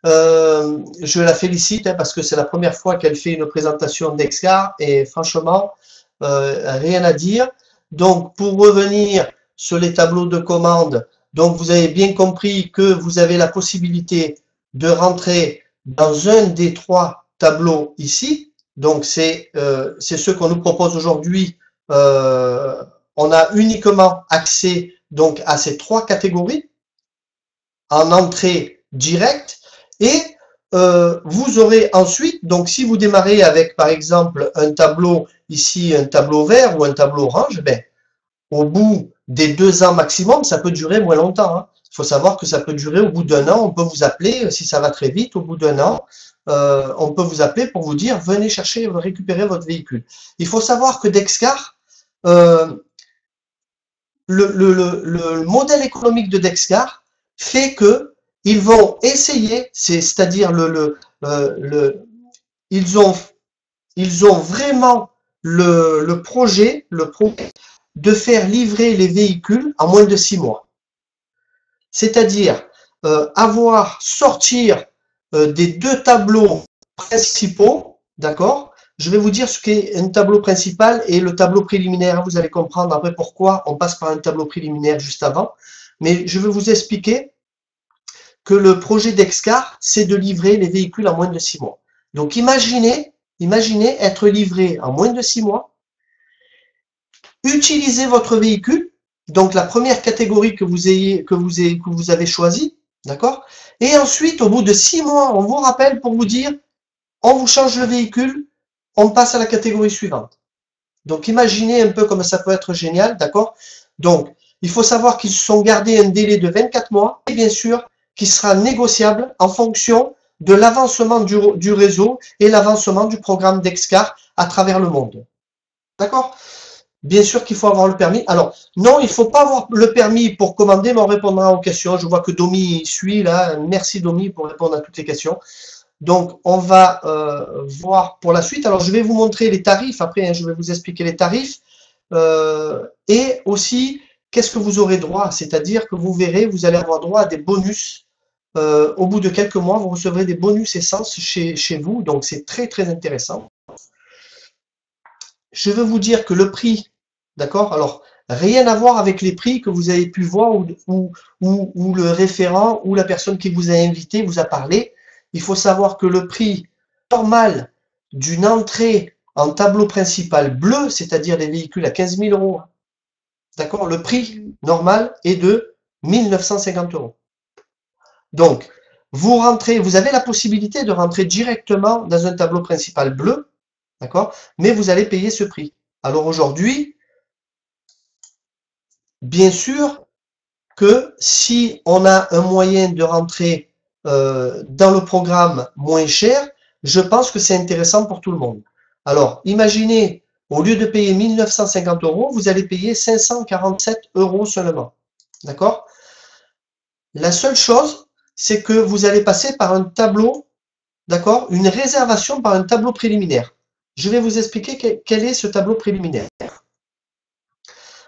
Je la félicite parce que c'est la première fois qu'elle fait une présentation d'Excar et franchement, rien à dire. Donc, pour revenir sur les tableaux de commande, donc vous avez bien compris que vous avez la possibilité de rentrer dans un des 3 tableaux ici. Donc, c'est ce qu'on nous propose aujourd'hui. On a uniquement accès donc à ces 3 catégories en entrée directe. Et vous aurez ensuite, donc si vous démarrez avec par exemple un tableau ici, un tableau vert ou un tableau orange, au bout des 2 ans maximum, ça peut durer moins longtemps. Hein. Il faut savoir que ça peut durer au bout d'1 an, on peut vous appeler, si ça va très vite, au bout d'1 an, on peut vous appeler pour vous dire, venez chercher, récupérer votre véhicule. Il faut savoir que Dexcar, le modèle économique de Dexcar fait que ils vont essayer, c'est-à-dire ils ont vraiment le projet de faire livrer les véhicules en moins de 6 mois. C'est-à-dire sortir des 2 tableaux principaux, d'accord? Je vais vous dire ce qu'est un tableau principal et le tableau préliminaire. Vous allez comprendre après pourquoi on passe par un tableau préliminaire juste avant. Mais je vais vous expliquer que le projet d'Excar, c'est de livrer les véhicules en moins de 6 mois. Donc imaginez être livré en moins de 6 mois, utilisez votre véhicule, donc la première catégorie que vous avez choisie, d'accord? Et ensuite, au bout de 6 mois, on vous rappelle pour vous dire, on vous change le véhicule, on passe à la catégorie suivante. Donc imaginez un peu comme ça peut être génial, d'accord? Donc, il faut savoir qu'ils se sont gardés un délai de 24 mois, et bien sûr, qui sera négociable en fonction de l'avancement du réseau et l'avancement du programme d'Excar à travers le monde. D'accord? Bien sûr qu'il faut avoir le permis. Alors, non, il ne faut pas avoir le permis pour commander, mais on répondra aux questions. Je vois que Domi suit là. Merci Domi pour répondre à toutes les questions. Donc, on va voir pour la suite. Alors, je vais vous montrer les tarifs. Après, hein, je vais vous expliquer les tarifs. Et aussi, qu'est-ce que vous aurez droit? C'est-à-dire que vous verrez, vous allez avoir droit à des bonus. Au bout de quelques mois, vous recevrez des bonus essence chez vous. Donc, c'est très, très intéressant. Je veux vous dire que le prix, d'accord? Alors, rien à voir avec les prix que vous avez pu voir ou le référent ou la personne qui vous a invité vous a parlé. Il faut savoir que le prix normal d'une entrée en tableau principal bleu, c'est-à-dire des véhicules à 15 000 euros, d'accord? Le prix normal est de 1 950 euros. Donc, vous avez la possibilité de rentrer directement dans un tableau principal bleu, d'accord? Mais vous allez payer ce prix. Alors aujourd'hui, bien sûr que si on a un moyen de rentrer dans le programme moins cher, je pense que c'est intéressant pour tout le monde. Alors, imaginez, au lieu de payer 1 950 euros, vous allez payer 547 euros seulement. D'accord? La seule chose, c'est que vous allez passer par un tableau, d'accord? Une réservation par un tableau préliminaire. Je vais vous expliquer quel est ce tableau préliminaire.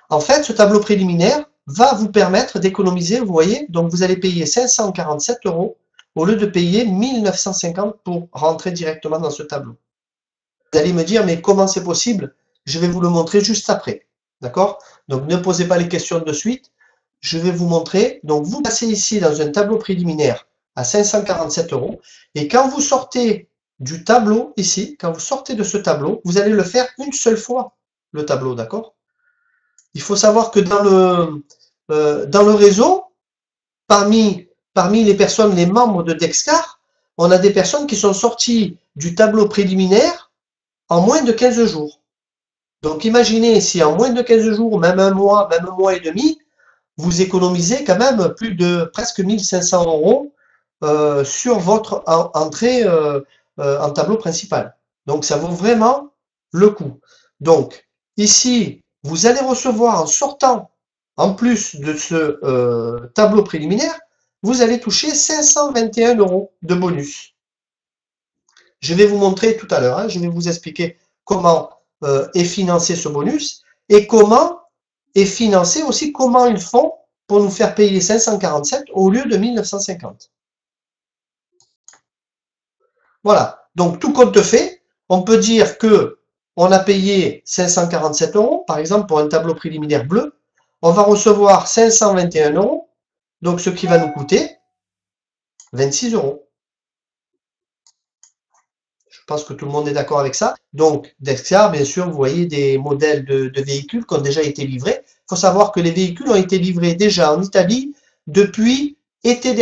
En fait, ce tableau préliminaire va vous permettre d'économiser, vous voyez, donc vous allez payer 547 euros au lieu de payer 1 950 pour rentrer directement dans ce tableau. Vous allez me dire, mais comment c'est possible? Je vais vous le montrer juste après. D'accord? Donc, ne posez pas les questions de suite. Je vais vous montrer. Donc, vous passez ici dans un tableau préliminaire à 547 €. Et quand vous sortez du tableau, ici, quand vous sortez de ce tableau, vous allez le faire une seule fois, le tableau, d'accord? Il faut savoir que dans le réseau, parmi les personnes, les membres de Dexcar, on a des personnes qui sont sorties du tableau préliminaire en moins de 15 jours. Donc imaginez si en moins de 15 jours, même un mois et demi, vous économisez quand même plus de presque 1500 € sur votre entrée en tableau principal. Donc ça vaut vraiment le coup. Donc ici, vous allez recevoir en sortant, en plus de ce tableau préliminaire, vous allez toucher 521 € de bonus. Je vais vous montrer tout à l'heure, je vais vous expliquer comment est financé ce bonus et comment est financé aussi, comment ils font pour nous faire payer 547 au lieu de 1950. Voilà, donc tout compte fait, on peut dire que on a payé 547 €, par exemple pour un tableau préliminaire bleu, on va recevoir 521 €, donc ce qui va nous coûter 26 €. Je pense que tout le monde est d'accord avec ça. Donc, Dexcar, bien sûr, vous voyez des modèles de véhicules qui ont déjà été livrés. Il faut savoir que les véhicules ont été livrés déjà en Italie depuis l'été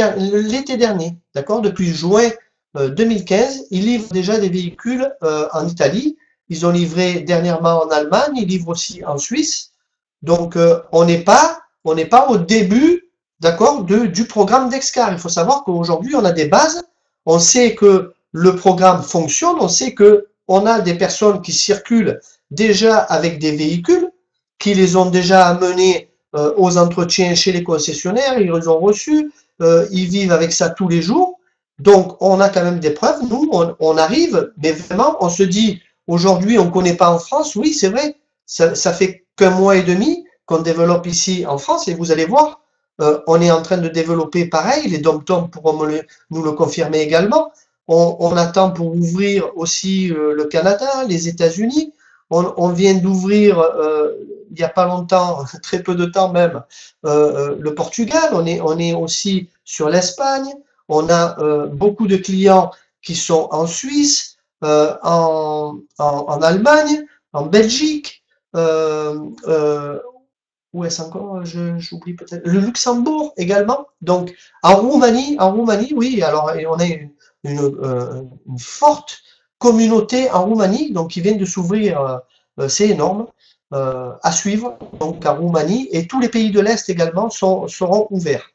dernier, d'accord? Depuis juin 2015, ils livrent déjà des véhicules en Italie. Ils ont livré dernièrement en Allemagne, ils livrent aussi en Suisse. Donc, on n'est pas au début, d'accord, du programme Dexcar. Il faut savoir qu'aujourd'hui, on a des bases. On sait que le programme fonctionne, on sait que on a des personnes qui circulent déjà avec des véhicules, qui les ont déjà amenés aux entretiens chez les concessionnaires, ils les ont reçus, ils vivent avec ça tous les jours. Donc, on a quand même des preuves. Nous, on arrive, mais vraiment, on se dit, aujourd'hui, on ne connaît pas en France. Oui, c'est vrai, ça fait qu'un mois et demi qu'on développe ici en France, et vous allez voir, on est en train de développer pareil, les dom-toms pourront nous le confirmer également. On attend pour ouvrir aussi le Canada, les États-Unis. On vient d'ouvrir, il n'y a pas longtemps, très peu de temps même, le Portugal. On est aussi sur l'Espagne. On a beaucoup de clients qui sont en Suisse, en Allemagne, en Belgique. Où est-ce encore? J'oublie peut-être. Le Luxembourg également. Donc en Roumanie, oui. Alors on a une forte communauté en Roumanie, donc qui vient de s'ouvrir, c'est énorme, à suivre, donc en Roumanie, et tous les pays de l'Est également seront ouverts.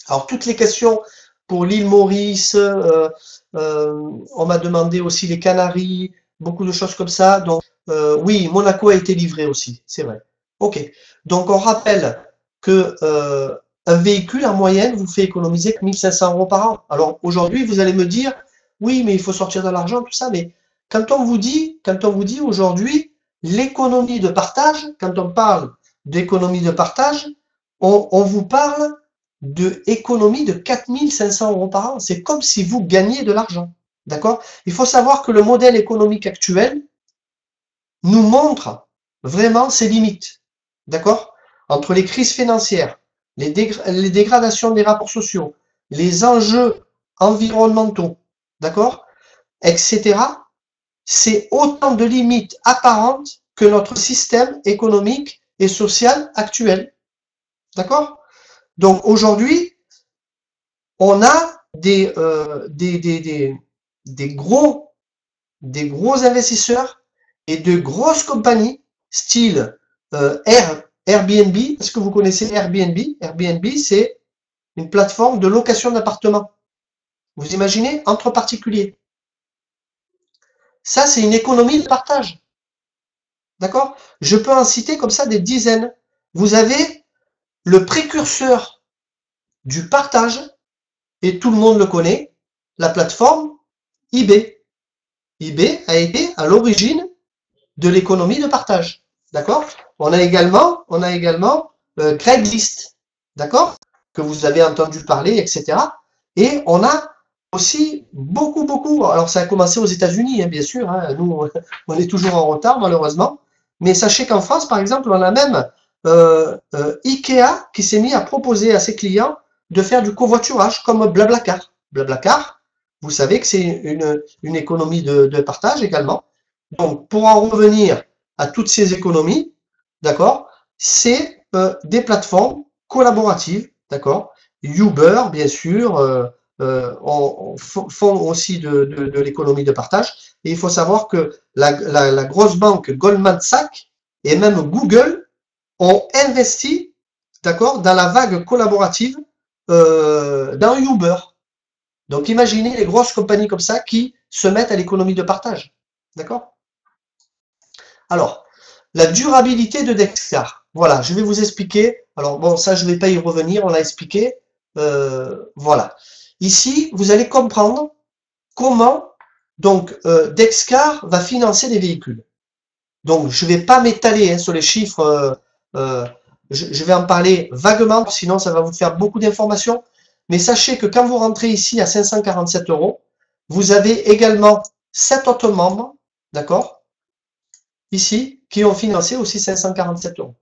Alors toutes les questions pour l'île Maurice, on m'a demandé aussi les Canaries, beaucoup de choses comme ça, donc oui, Monaco a été livré aussi, c'est vrai. Ok, donc on rappelle que un véhicule en moyenne vous fait économiser que 1500 € par an. Alors aujourd'hui, vous allez me dire, oui, mais il faut sortir de l'argent, tout ça, mais quand on vous dit aujourd'hui l'économie de partage, quand on parle d'économie de partage, on vous parle de économie de 4500 € par an. C'est comme si vous gagniez de l'argent. D'accord? Il faut savoir que le modèle économique actuel nous montre vraiment ses limites. D'accord? Entre les crises financières, les dégradations des rapports sociaux, les enjeux environnementaux, d'accord, etc., c'est autant de limites apparentes que notre système économique et social actuel. D'accord? Donc aujourd'hui, on a des gros investisseurs et de grosses compagnies, style Airbnb. Est-ce que vous connaissez Airbnb? Airbnb, c'est une plateforme de location d'appartements. Vous imaginez, entre particuliers. Ça, c'est une économie de partage. D'accord? Je peux en citer comme ça des dizaines. Vous avez le précurseur du partage, et tout le monde le connaît, la plateforme eBay. eBay a été à l'origine de l'économie de partage. D'accord? On a également Craigslist, d'accord? Que vous avez entendu parler, etc. Et on a aussi beaucoup, beaucoup. Alors, ça a commencé aux États-Unis, hein, bien sûr. Hein. Nous, on est toujours en retard, malheureusement. Mais sachez qu'en France, par exemple, on a même Ikea qui s'est mis à proposer à ses clients de faire du covoiturage comme Blablacar. Blablacar, vous savez que c'est une économie de partage également. Donc, pour en revenir à toutes ces économies, d'accord, c'est des plateformes collaboratives, d'accord. Uber, bien sûr, font aussi de l'économie de partage. Et il faut savoir que la grosse banque Goldman Sachs et même Google ont investi, d'accord, dans la vague collaborative dans Uber. Donc imaginez les grosses compagnies comme ça qui se mettent à l'économie de partage. D'accord? Alors, la durabilité de Dexcar. Voilà, je vais vous expliquer. Alors bon, ça je ne vais pas y revenir, on l'a expliqué. Voilà. Ici, vous allez comprendre comment donc Dexcar va financer des véhicules. Donc je ne vais pas m'étaler sur les chiffres, je vais en parler vaguement, sinon ça va vous faire beaucoup d'informations. Mais sachez que quand vous rentrez ici à 547 €, vous avez également 7 autres membres, d'accord, ici, qui ont financé aussi 547 €.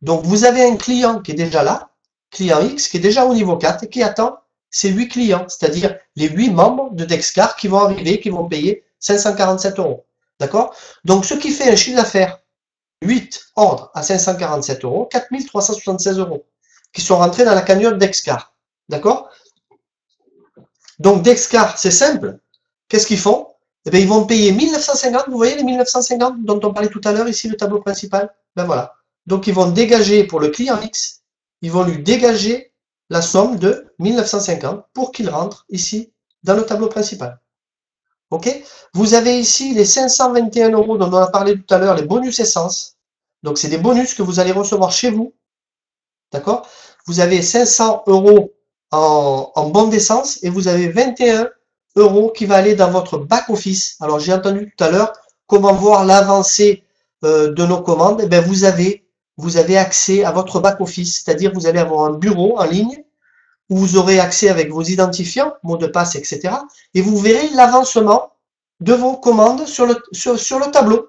Donc vous avez un client qui est déjà là, client X, qui est déjà au niveau 4 et qui attend ces 8 clients, c'est-à-dire les 8 membres de Dexcar qui vont arriver, qui vont payer 547 €. D'accord? Donc ce qui fait un chiffre d'affaires 8 ordres à 547 €, 4376 € qui sont rentrés dans la cagnotte Dexcar. D'accord? Donc Dexcar, c'est simple. Qu'est-ce qu'ils font? Eh bien, ils vont payer 1950, vous voyez les 1950 dont on parlait tout à l'heure, ici le tableau principal? Ben voilà. Donc ils vont dégager pour le client X, ils vont lui dégager la somme de 1950 pour qu'il rentre ici dans le tableau principal. Ok? Vous avez ici les 521 € dont on a parlé tout à l'heure, les bonus essence. Donc c'est des bonus que vous allez recevoir chez vous. D'accord? Vous avez 500 € en bon d'essence et vous avez 21 € qui va aller dans votre back-office. Alors j'ai entendu tout à l'heure comment voir l'avancée de nos commandes. Eh bien, vous avez accès à votre back-office, c'est-à-dire vous allez avoir un bureau en ligne où vous aurez accès avec vos identifiants, mots de passe, etc. Et vous verrez l'avancement de vos commandes sur le tableau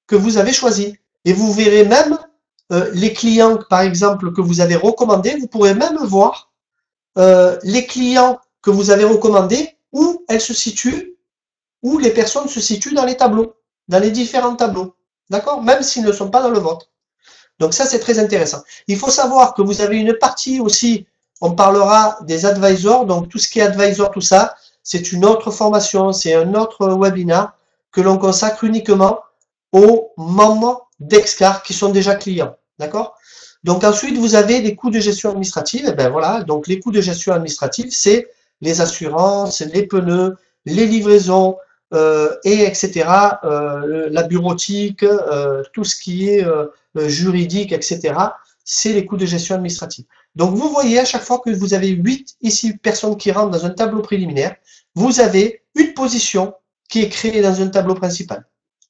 que vous avez choisi. Et vous verrez même les clients, par exemple, que vous avez recommandés. Vous pourrez même voir les clients que vous avez recommandés, où elles se situent, où les personnes se situent dans les tableaux, dans les différents tableaux. D'accord? Même s'ils ne sont pas dans le vôtre. Donc ça, c'est très intéressant. Il faut savoir que vous avez une partie aussi, on parlera des advisors, donc tout ce qui est advisor, tout ça, c'est une autre formation, c'est un autre webinaire que l'on consacre uniquement aux membres d'Excar qui sont déjà clients. D'accord? Donc ensuite, vous avez des coûts de gestion administrative. Et ben voilà, donc les coûts de gestion administrative, c'est les assurances, les pneus, les livraisons, et etc. La bureautique, tout ce qui est juridique, etc. C'est les coûts de gestion administrative. Donc vous voyez, à chaque fois que vous avez 8 ici personnes qui rentrent dans un tableau préliminaire, vous avez une position qui est créée dans un tableau principal,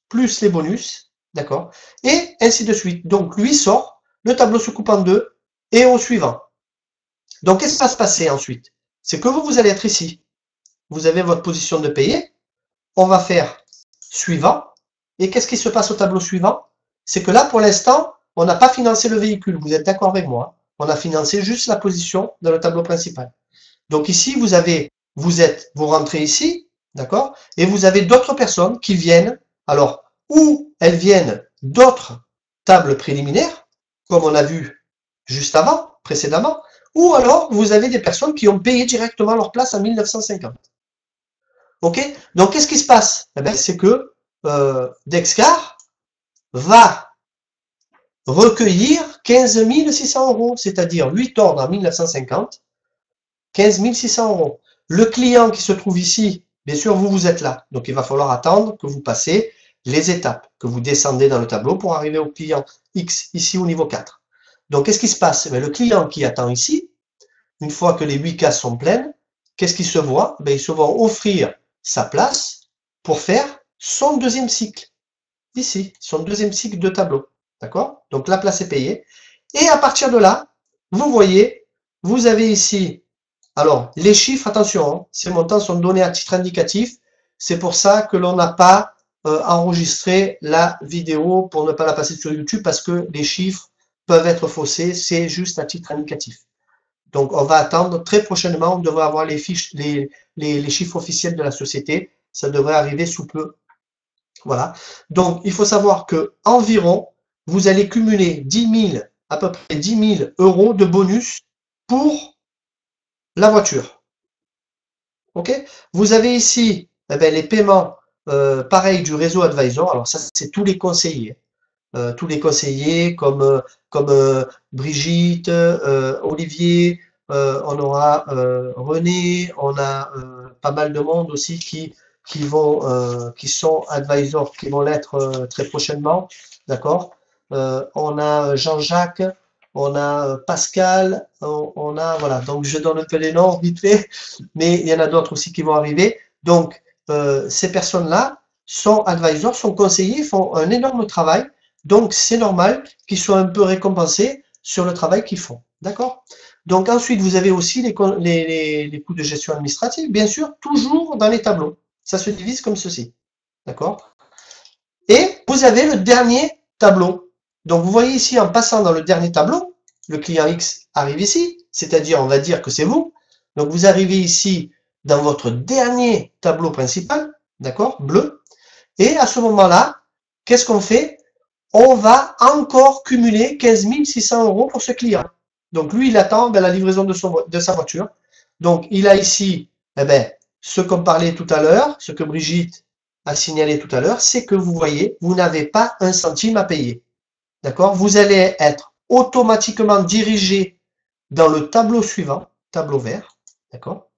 plus les bonus, d'accord, et ainsi de suite. Donc lui sort, le tableau se coupe en deux, et au suivant. Donc qu'est-ce qui va se passer ensuite? C'est que vous allez être ici. Vous avez votre position de payer. On va faire suivant. Et qu'est-ce qui se passe au tableau suivant? C'est que là, pour l'instant, on n'a pas financé le véhicule. Vous êtes d'accord avec moi? On a financé juste la position dans le tableau principal. Donc ici, vous rentrez ici, d'accord? Et vous avez d'autres personnes qui viennent. Alors, ou elles viennent d'autres tables préliminaires, comme on a vu juste avant, précédemment, ou alors vous avez des personnes qui ont payé directement leur place en 1950. Ok? Donc, qu'est-ce qui se passe? Eh bien, c'est que Dexcar va recueillir 15 600 €, c'est-à-dire 8 ordres en 1950, 15 600 €. Le client qui se trouve ici, bien sûr, vous êtes là. Donc, il va falloir attendre que vous passez les étapes, que vous descendez dans le tableau pour arriver au client X, ici au niveau 4. Donc, qu'est-ce qui se passe? Eh bien, le client qui attend ici, une fois que les 8 cases sont pleines, qu'est-ce qu'il se voit? Eh bien, il se voit offrir sa place pour faire son deuxième cycle. Ici, son deuxième cycle de tableau. D'accord? Donc la place est payée. Et à partir de là, vous voyez, vous avez ici Alors, les chiffres, attention, hein, ces montants sont donnés à titre indicatif. C'est pour ça que l'on n'a pas enregistré la vidéo pour ne pas la passer sur YouTube parce que les chiffres peuvent être faussés. C'est juste à titre indicatif. Donc, on va attendre très prochainement. On devrait avoir les fiches, les chiffres officiels de la société. Ça devrait arriver sous peu. Voilà. Donc, il faut savoir que environ, vous allez cumuler 10 000, à peu près 10 000 euros de bonus pour la voiture. Ok? Vous avez ici eh bien, les paiements pareil du réseau Advisor. Alors ça, c'est tous les conseillers. Tous les conseillers comme Brigitte, Olivier, on aura René, on a pas mal de monde aussi qui sont advisors, qui vont l'être très prochainement, d'accord. On a Jean-Jacques, on a Pascal, on a voilà. Donc je donne un peu les noms vite fait, mais il y en a d'autres aussi qui vont arriver. Donc ces personnes-là sont advisors, sont conseillers, font un énorme travail. Donc, c'est normal qu'ils soient un peu récompensés sur le travail qu'ils font. D'accord? Donc, ensuite, vous avez aussi les coûts de gestion administrative, bien sûr, toujours dans les tableaux. Ça se divise comme ceci. D'accord? Et vous avez le dernier tableau. Donc, vous voyez ici, en passant dans le dernier tableau, le client X arrive ici, c'est-à-dire, on va dire que c'est vous. Donc, vous arrivez ici dans votre dernier tableau principal, d'accord? Bleu. Et à ce moment-là, qu'est-ce qu'on fait? On va encore cumuler 15 600 euros pour ce client. Donc lui, il attend la livraison de sa voiture. Donc il a ici ce qu'on parlait tout à l'heure, ce que Brigitte a signalé tout à l'heure, c'est que vous voyez, vous n'avez pas un centime à payer. D'accord? Vous allez être automatiquement dirigé dans le tableau suivant, tableau vert. D'accord?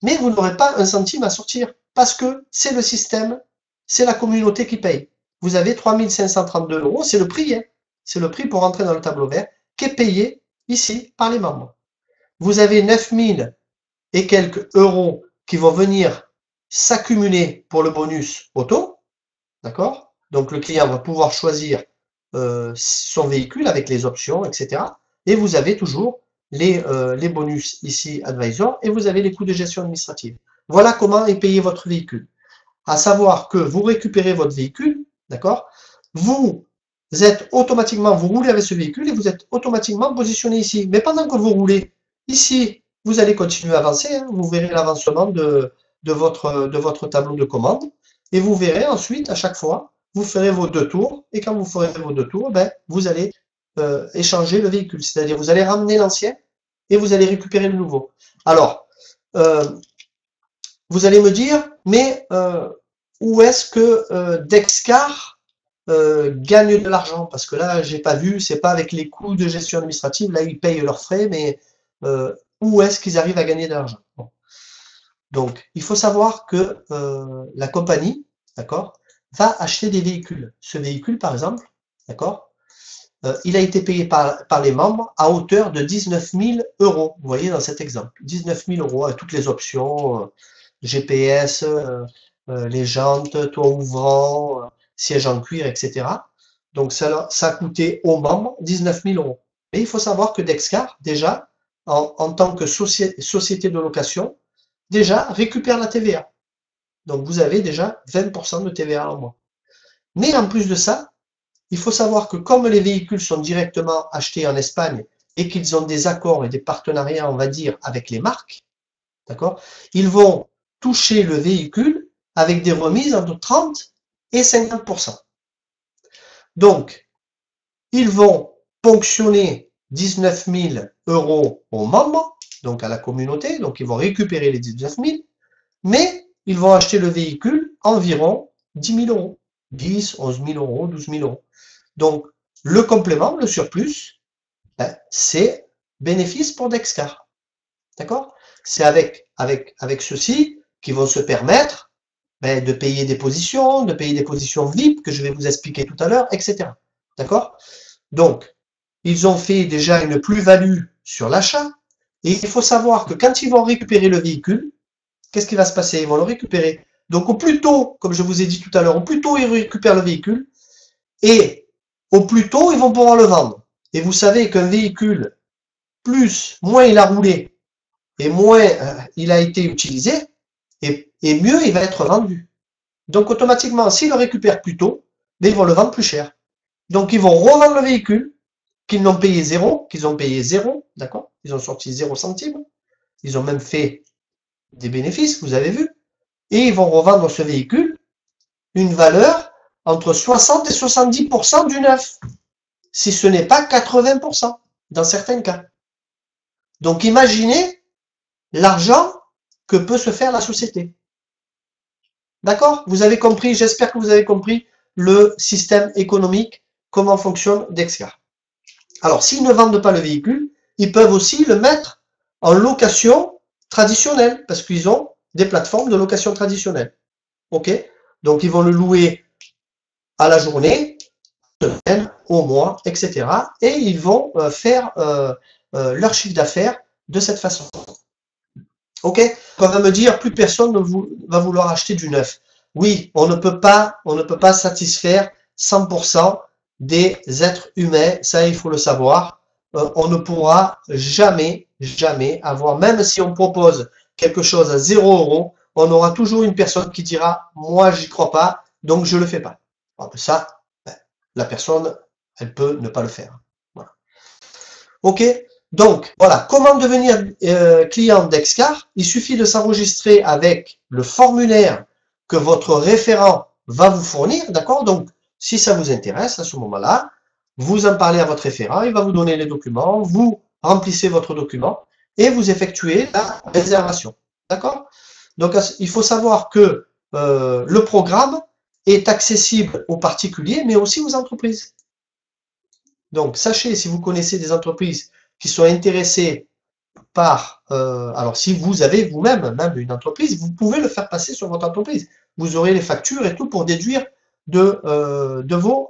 Mais vous n'aurez pas un centime à sortir parce que c'est le système, c'est la communauté qui paye. Vous avez 3 532 euros, c'est le prix, hein. C'est le prix pour rentrer dans le tableau vert, qui est payé ici par les membres. Vous avez 9 000 et quelques euros qui vont venir s'accumuler pour le bonus auto, d'accord? Donc le client va pouvoir choisir son véhicule avec les options, etc. Et vous avez toujours les bonus ici Advisor et vous avez les coûts de gestion administrative. Voilà comment est payé votre véhicule. À savoir que vous récupérez votre véhicule, d'accord? Vous êtes automatiquement, vous roulez avec ce véhicule et vous êtes automatiquement positionné ici. Mais pendant que vous roulez ici, vous allez continuer à avancer, hein, vous verrez l'avancement de votre tableau de commande et vous verrez ensuite, à chaque fois, vous ferez vos 2 tours et quand vous ferez vos 2 tours, vous allez échanger le véhicule. C'est-à-dire vous allez ramener l'ancien et vous allez récupérer le nouveau. Alors, vous allez me dire, mais où est-ce que Dexcar gagne de l'argent? Parce que là, j'ai pas vu, c'est pas avec les coûts de gestion administrative, là, ils payent leurs frais, mais où est-ce qu'ils arrivent à gagner de l'argent? Bon. Donc, il faut savoir que la compagnie, d'accord, va acheter des véhicules. Ce véhicule, par exemple, d'accord, il a été payé par les membres à hauteur de 19 000 euros. Vous voyez dans cet exemple, 19 000 euros avec toutes les options, GPS, les jantes, toit ouvrant, siège en cuir, etc. Donc ça a coûté aux membres 19 000 euros. Mais il faut savoir que Dexcar, déjà, en tant que société de location, déjà récupère la TVA. Donc vous avez déjà 20% de TVA en moins. Mais en plus de ça, il faut savoir que comme les véhicules sont directement achetés en Espagne et qu'ils ont des accords et des partenariats, on va dire, avec les marques, d'accord, ils vont toucher le véhicule avec des remises entre 30 et 50%. Donc, ils vont ponctionner 19 000 euros aux membres, donc à la communauté, donc ils vont récupérer les 19 000, mais ils vont acheter le véhicule environ 10 000 euros, 10, 11 000 euros, 12 000 euros. Donc, le complément, le surplus, c'est bénéfice pour Dexcar. D'accord? C'est avec ceux-ci qui vont se permettre de payer des positions, de payer des positions VIP que je vais vous expliquer tout à l'heure, etc. D'accord? Donc, ils ont fait déjà une plus-value sur l'achat et il faut savoir que quand ils vont récupérer le véhicule, qu'est-ce qui va se passer? Ils vont le récupérer. Donc, au plus tôt, comme je vous ai dit tout à l'heure, au plus tôt ils récupèrent le véhicule et au plus tôt ils vont pouvoir le vendre. Et vous savez qu'un véhicule, moins il a roulé, et moins il a été utilisé, et mieux il va être vendu. Donc automatiquement, s'ils le récupèrent plus tôt, ils vont le vendre plus cher. Donc ils vont revendre le véhicule qu'ils n'ont payé zéro, qu'ils ont payé zéro, d'accord? Ils ont sorti 0 centime. Ils ont même fait des bénéfices, vous avez vu. Et ils vont revendre ce véhicule une valeur entre 60 et 70% du neuf, si ce n'est pas 80% dans certains cas. Donc imaginez l'argent que peut se faire la société. D'accord? Vous avez compris, j'espère que vous avez compris le système économique, comment fonctionne Dexcar. Alors, s'ils ne vendent pas le véhicule, ils peuvent aussi le mettre en location traditionnelle, parce qu'ils ont des plateformes de location traditionnelle. Ok? Donc, ils vont le louer à la journée, semaine, au mois, etc. Et ils vont faire leur chiffre d'affaires de cette façon. Ok? On va me dire, plus personne ne va vouloir acheter du neuf. Oui, on ne peut pas satisfaire 100% des êtres humains, ça il faut le savoir. On ne pourra jamais avoir, même si on propose quelque chose à 0 €, on aura toujours une personne qui dira, moi j'y crois pas, donc je le fais pas. Alors, ça, la personne, elle peut ne pas le faire. Voilà. Ok? Donc, voilà, comment devenir client d'Excar? Il suffit de s'enregistrer avec le formulaire que votre référent va vous fournir, d'accord? Donc, si ça vous intéresse, à ce moment-là, vous en parlez à votre référent, il va vous donner les documents, vous remplissez votre document et vous effectuez la réservation, d'accord? Donc, il faut savoir que le programme est accessible aux particuliers, mais aussi aux entreprises. Donc, sachez, si vous connaissez des entreprises qui sont intéressés par, alors si vous avez vous-même même une entreprise, vous pouvez le faire passer sur votre entreprise. Vous aurez les factures et tout pour déduire de vos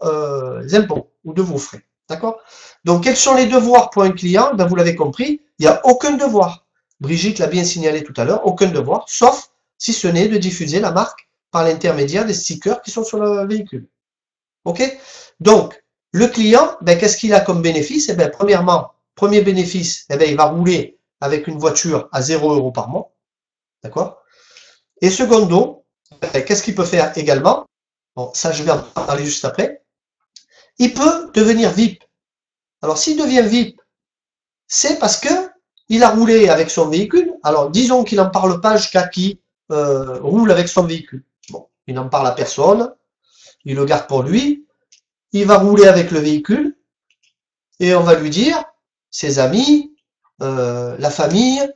impôts ou de vos frais. D'accord? Donc, quels sont les devoirs pour un client? Ben, vous l'avez compris, il n'y a aucun devoir. Brigitte l'a bien signalé tout à l'heure, aucun devoir, sauf si ce n'est de diffuser la marque par l'intermédiaire des stickers qui sont sur le véhicule. Ok? Donc, le client, ben, qu'est-ce qu'il a comme bénéfice? Eh ben, premièrement, premier bénéfice, eh ben, il va rouler avec une voiture à 0 € par mois. D'accord? Et secondo, ben, qu'est-ce qu'il peut faire également? Bon, ça, je vais en parler juste après. Il peut devenir VIP. Alors, s'il devient VIP, c'est parce que il a roulé avec son véhicule. Alors, disons qu'il n'en parle pas jusqu'à qui roule avec son véhicule. Bon, il n'en parle à personne. Il le garde pour lui. Il va rouler avec le véhicule et on va lui dire, ses amis, la famille,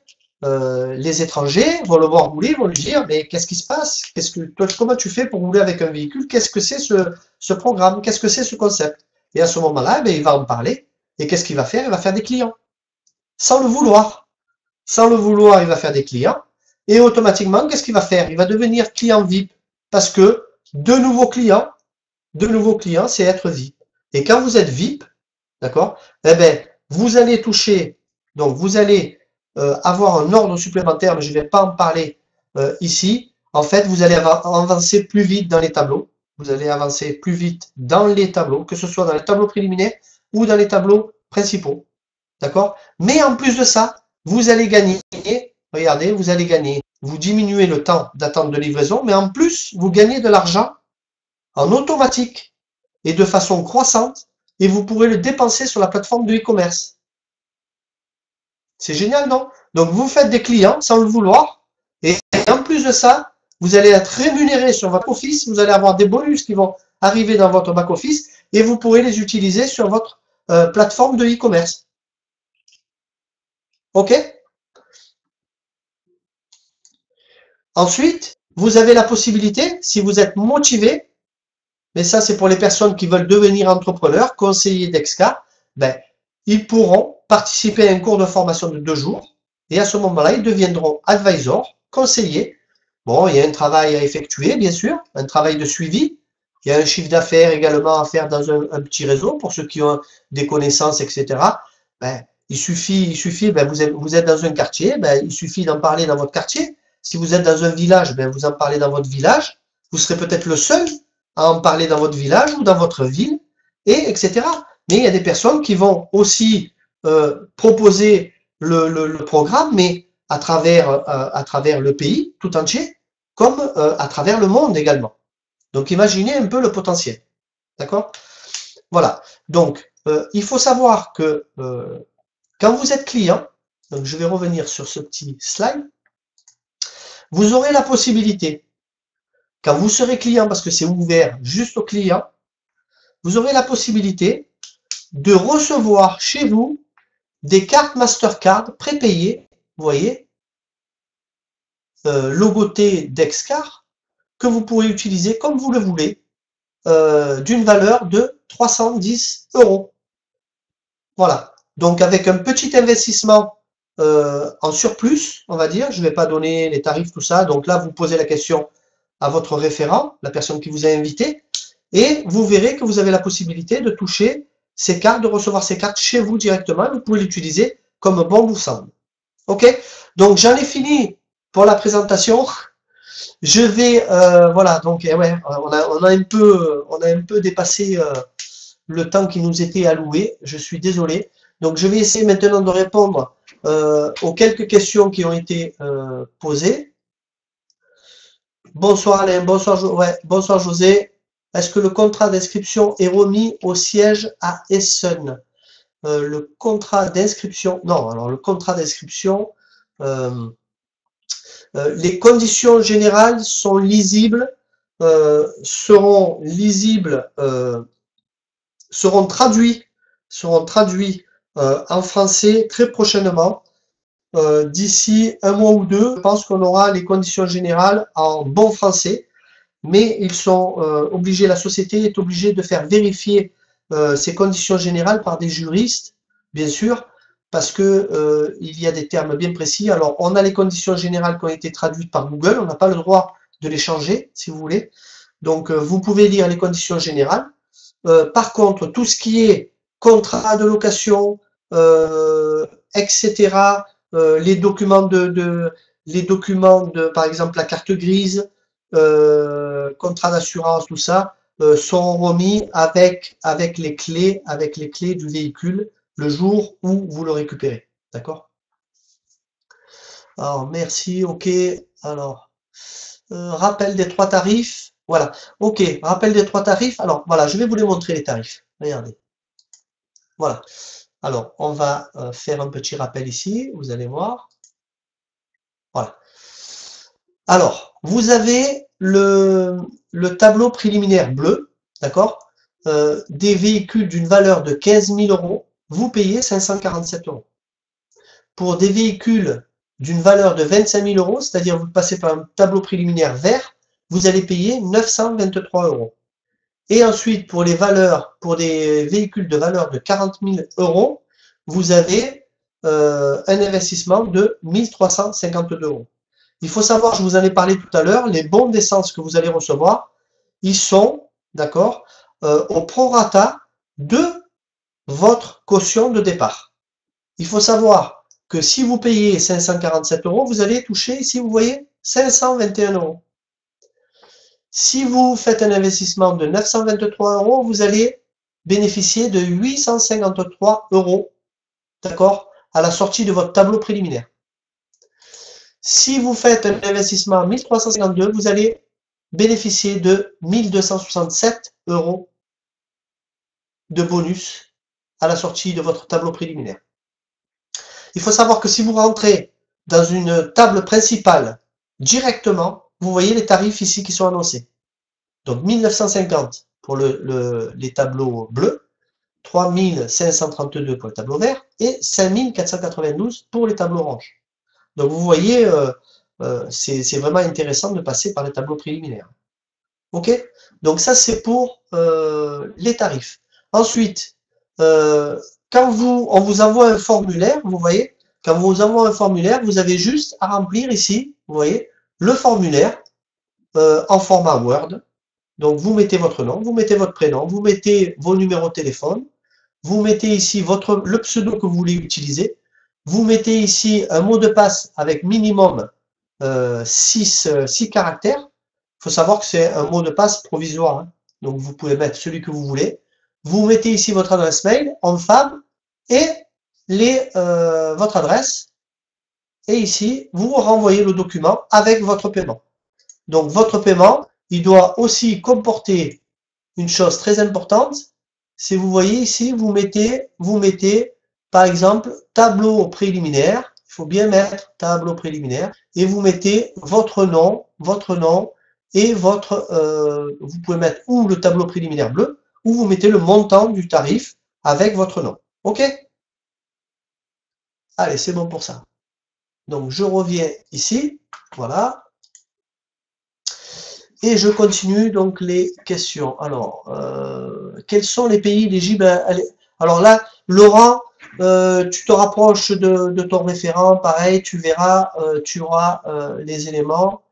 les étrangers vont le voir rouler, vont lui dire, mais qu'est-ce qui se passe? Comment tu fais pour rouler avec un véhicule? Qu'est-ce que c'est ce programme? Qu'est-ce que c'est ce concept? Et à ce moment-là, il va en parler. Et qu'est-ce qu'il va faire? Il va faire des clients. Sans le vouloir. Sans le vouloir, il va faire des clients. Et automatiquement, qu'est-ce qu'il va faire? Il va devenir client VIP. Parce que de nouveaux clients, c'est être VIP. Et quand vous êtes VIP, d'accord, eh ben, vous allez toucher, donc vous allez avoir un ordre supplémentaire, mais je ne vais pas en parler ici. En fait, vous allez avancer plus vite dans les tableaux. Vous allez avancer plus vite dans les tableaux, que ce soit dans les tableaux préliminaires ou dans les tableaux principaux. D'accord? Mais en plus de ça, vous allez gagner, regardez, vous allez gagner, vous diminuez le temps d'attente de livraison, mais en plus, vous gagnez de l'argent en automatique et de façon croissante, et vous pourrez le dépenser sur la plateforme de e-commerce. C'est génial, non? Donc, vous faites des clients sans le vouloir, et en plus de ça, vous allez être rémunéré sur votre office, vous allez avoir des bonus qui vont arriver dans votre back-office, et vous pourrez les utiliser sur votre plateforme de e-commerce. Ok? Ensuite, vous avez la possibilité, si vous êtes motivé, mais ça c'est pour les personnes qui veulent devenir entrepreneurs, conseillers d'Excar, ben, ils pourront participer à un cours de formation de 2 jours, et à ce moment-là, ils deviendront advisors, conseillers. Bon, il y a un travail à effectuer, bien sûr, un travail de suivi. Il y a un chiffre d'affaires également à faire dans un petit réseau, pour ceux qui ont des connaissances, etc. Ben, il suffit, ben, vous êtes dans un quartier, ben, il suffit d'en parler dans votre quartier. Si vous êtes dans un village, ben, vous en parlez dans votre village. Vous serez peut-être le seul à en parler dans votre village ou dans votre ville, et etc. Mais il y a des personnes qui vont aussi proposer le programme, mais à travers le pays tout entier, comme à travers le monde également. Donc imaginez un peu le potentiel. D'accord? Voilà. Donc, il faut savoir que quand vous êtes client, donc je vais revenir sur ce petit slide, vous aurez la possibilité, quand vous serez client, parce que c'est ouvert juste aux clients, vous aurez la possibilité de recevoir chez vous des cartes Mastercard prépayées, vous voyez, logotées Dexcar, que vous pourrez utiliser comme vous le voulez, d'une valeur de 310 €. Voilà. Donc avec un petit investissement en surplus, on va dire, je ne vais pas donner les tarifs, tout ça, donc là vous posez la question à votre référent, la personne qui vous a invité, et vous verrez que vous avez la possibilité de toucher ces cartes, de recevoir ces cartes chez vous directement, vous pouvez l'utiliser comme bon vous semble. Ok? Donc j'en ai fini pour la présentation. Je vais, voilà, donc ouais, on a un peu dépassé le temps qui nous était alloué, je suis désolé. Donc je vais essayer maintenant de répondre aux quelques questions qui ont été posées. Bonsoir Alain, bonsoir José. Est-ce que le contrat d'inscription est remis au siège à Essen? Le contrat d'inscription, non, alors le contrat d'inscription, les conditions générales sont lisibles, seront lisibles, seront traduits en français très prochainement. D'ici un mois ou deux, je pense qu'on aura les conditions générales en bon français, mais ils sont obligés, la société est obligée de faire vérifier ces conditions générales par des juristes, bien sûr, parce que il y a des termes bien précis. Alors, on a les conditions générales qui ont été traduites par Google, on n'a pas le droit de les changer, si vous voulez. Donc, vous pouvez lire les conditions générales. Par contre, tout ce qui est contrat de location, etc., les documents par exemple, la carte grise, contrat d'assurance, tout ça, sont remis avec les clés du véhicule le jour où vous le récupérez. D'accord? Alors, merci, ok. Alors, rappel des 3 tarifs. Voilà, ok, rappel des 3 tarifs. Alors, voilà, je vais vous les montrer les tarifs. Regardez. Voilà. Alors, on va faire un petit rappel ici, vous allez voir. Voilà. Alors, vous avez le tableau préliminaire bleu, d'accord? Des véhicules d'une valeur de 15 000 €, vous payez 547 €. Pour des véhicules d'une valeur de 25 000 €, c'est-à-dire vous passez par un tableau préliminaire vert, vous allez payer 923 €. Et ensuite, pour des véhicules de valeur de 40 000 €, vous avez un investissement de 1 352 €. Il faut savoir, je vous en ai parlé tout à l'heure, les bons d'essence que vous allez recevoir, ils sont, d'accord, au prorata de votre caution de départ. Il faut savoir que si vous payez 547 €, vous allez toucher, ici vous voyez, 521 €. Si vous faites un investissement de 923 €, vous allez bénéficier de 853 €, d'accord, à la sortie de votre tableau préliminaire. Si vous faites un investissement à 1352, vous allez bénéficier de 1267 € de bonus à la sortie de votre tableau préliminaire. Il faut savoir que si vous rentrez dans une table principale directement, vous voyez les tarifs ici qui sont annoncés. Donc 1950 pour les tableaux bleus, 3532 pour le tableau vert et 5492 pour les tableaux orange. Donc vous voyez, c'est vraiment intéressant de passer par les tableaux préliminaires. Ok? Donc ça c'est pour les tarifs. Ensuite, quand on vous envoie un formulaire, vous voyez, quand on vous envoie un formulaire, vous avez juste à remplir ici, vous voyez, le formulaire en format Word. Donc vous mettez votre nom, vous mettez votre prénom, vous mettez vos numéros de téléphone, vous mettez ici le pseudo que vous voulez utiliser, vous mettez ici un mot de passe avec minimum 6 caractères. Il faut savoir que c'est un mot de passe provisoire, hein. Donc vous pouvez mettre celui que vous voulez. Vous mettez ici votre adresse mail, homme-femme, et votre adresse. et ici, vous renvoyez le document avec votre paiement. Donc, votre paiement, il doit aussi comporter une chose très importante. Si vous voyez ici, vous mettez, par exemple, tableau préliminaire. Il faut bien mettre tableau préliminaire. Et vous mettez votre nom et vous pouvez mettre ou le tableau préliminaire bleu, ou vous mettez le montant du tarif avec votre nom. OK? Allez, c'est bon pour ça. Donc, je reviens ici. Voilà. Et je continue donc les questions. Alors, quels sont les pays éligibles Alors là, Laurent, tu te rapproches de ton référent, pareil, tu verras, tu auras les éléments.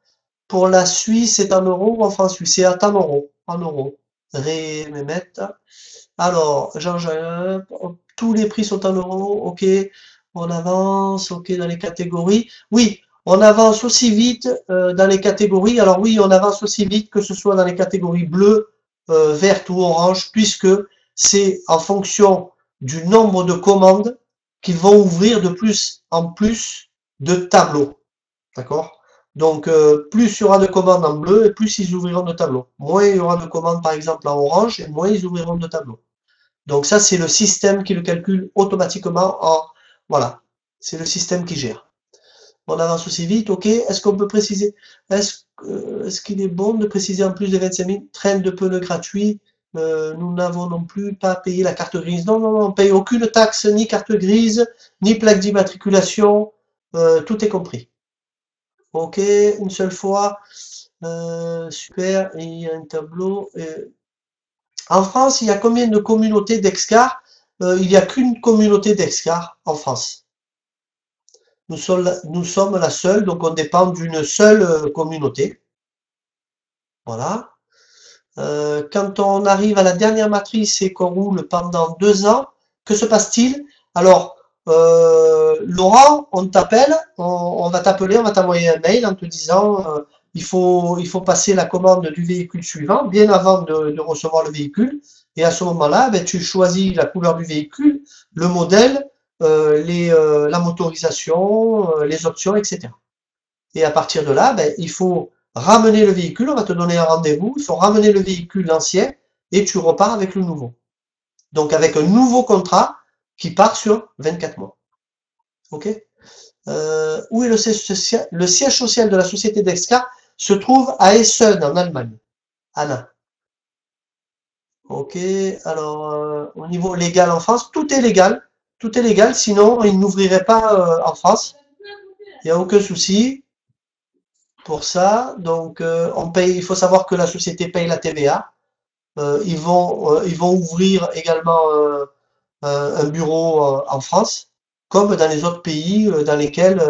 Pour la Suisse, c'est en euros ou en francs suisses? C'est en euros. En euros. Mehmet. Alors, Jean-Jean, tous les prix sont en euros, ok. On avance, ok, dans les catégories. Oui, on avance aussi vite dans les catégories. Alors oui, on avance aussi vite que ce soit dans les catégories bleues, vertes ou orange, puisque c'est en fonction du nombre de commandes qu'ils vont ouvrir de plus en plus de tableaux. D'accord? Donc, plus il y aura de commandes en bleu, et plus ils ouvriront de tableaux. Moins il y aura de commandes, par exemple, en orange, et moins ils ouvriront de tableaux. Donc ça, c'est le système qui le calcule automatiquement en... Voilà, c'est le système qui gère. On avance aussi vite, ok. Est-ce qu'on peut préciser, est-ce qu'il est bon de préciser en plus des 25 000 trains de pneus gratuits, nous n'avons non plus pas payé la carte grise. Non, non, non, on ne paye aucune taxe, ni carte grise, ni plaque d'immatriculation, tout est compris. Ok, une seule fois, super, et il y a un tableau. En France, il y a combien de communautés d'Excar? Il n'y a qu'une communauté d'Excar en France. Nous sommes la seule, donc on dépend d'une seule communauté. Voilà. Quand on arrive à la dernière matrice et qu'on roule pendant 2 ans, que se passe-t-il? Alors, Laurent, on t'appelle, on va t'appeler, on va t'envoyer un mail en te disant il faut passer la commande du véhicule suivant, bien avant de recevoir le véhicule. Et à ce moment-là, ben, tu choisis la couleur du véhicule, le modèle, la motorisation, les options, etc. Et à partir de là, ben, il faut ramener le véhicule, on va te donner un rendez-vous, il faut ramener le véhicule ancien et tu repars avec le nouveau. Donc avec un nouveau contrat qui part sur 24 mois. Ok? Où est le siège social de la société d'Excar? Se trouve à Essen, en Allemagne. Anna. Ok, alors au niveau légal en France, tout est légal. Tout est légal, sinon ils n'ouvriraient pas en France. Il n'y a aucun souci pour ça. Donc on paye, il faut savoir que la société paye la TVA. Ils vont ouvrir également un bureau en France, comme dans les autres pays dans lesquels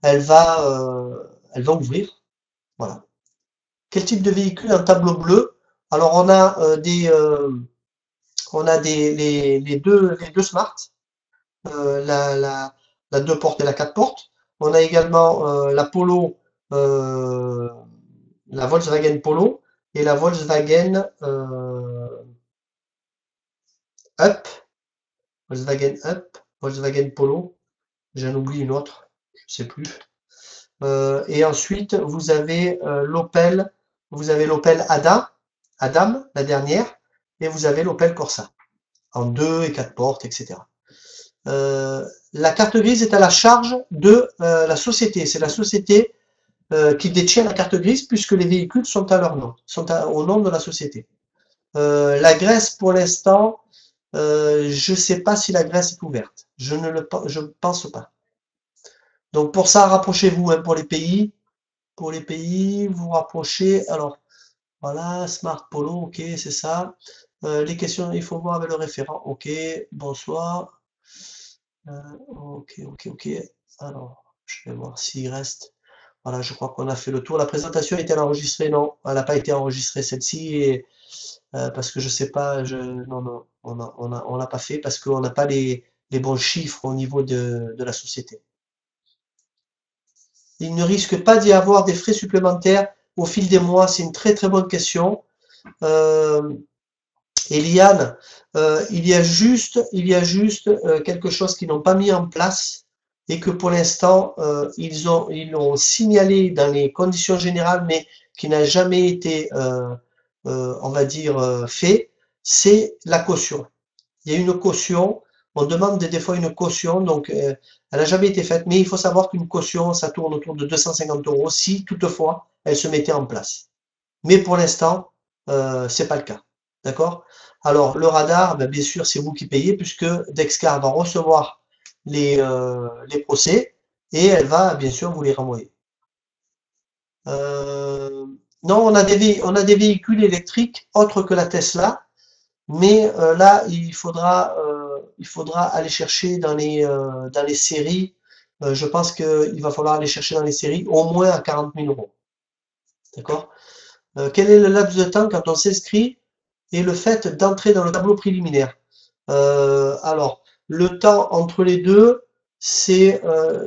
elle va ouvrir. Voilà. Quel type de véhicule? Un tableau bleu. Alors on a les deux Smart, la 2 portes et la 4 portes. On a également la Polo, la Volkswagen Polo et la Volkswagen Up, Volkswagen Up, Volkswagen Polo. J'en oublie une autre, je sais plus. Et ensuite, vous avez l'Opel Adam, la dernière, et vous avez l'Opel Corsa, en 2 et 4 portes, etc. La carte grise est à la charge de la société. C'est la société qui détient la carte grise puisque les véhicules sont à leur nom, au nom de la société. La Grèce, pour l'instant, je ne sais pas si la Grèce est ouverte. Je ne pense pas. Donc pour ça, rapprochez-vous hein, pour les pays. Pour les pays, vous rapprochez. Alors, voilà, Smart Polo, ok, c'est ça. Les questions, il faut voir avec le référent. Ok, bonsoir. Ok, ok, ok. Alors, je vais voir s'il reste. Voilà, je crois qu'on a fait le tour. La présentation est-elle enregistrée? Non, elle n'a pas été enregistrée celle-ci. Parce que je sais pas, non, non, on l'a pas fait parce qu'on n'a pas les bons chiffres au niveau de la société. Il ne risque pas d'y avoir des frais supplémentaires au fil des mois? C'est une très très bonne question. Eliane, il y a juste quelque chose qu'ils n'ont pas mis en place et que pour l'instant, ils l'ont signalé dans les conditions générales, mais qui n'a jamais été, on va dire, fait, c'est la caution. Il y a une caution, on demande des fois une caution, donc elle n'a jamais été faite, mais il faut savoir qu'une caution, ça tourne autour de 250 € si toutefois elle se mettait en place. Mais pour l'instant, c'est pas le cas. D'accord? Alors le radar, ben, bien sûr, c'est vous qui payez puisque Dexcar va recevoir les procès et elle va bien sûr vous les renvoyer. Non, on a des véhicules électriques autres que la Tesla, mais là il faudra aller chercher dans les séries. Je pense qu'il va falloir aller chercher dans les séries au moins à 40 000 €. D'accord? Quel est le laps de temps quand on s'inscrit et le fait d'entrer dans le tableau préliminaire? Alors, le temps entre les deux, c'est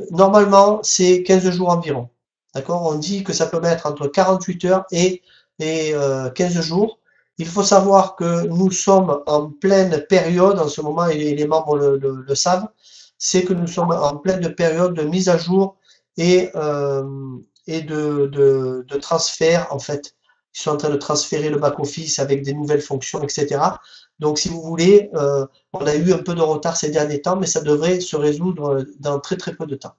normalement c'est 15 jours environ. D'accord? On dit que ça peut mettre entre 48 heures et 15 jours. Il faut savoir que nous sommes en pleine période, en ce moment, et les membres le savent, c'est que nous sommes en pleine période de mise à jour et, de transfert, en fait. Ils sont en train de transférer le back-office avec des nouvelles fonctions, etc. Donc, si vous voulez, on a eu un peu de retard ces derniers temps, mais ça devrait se résoudre dans très très peu de temps.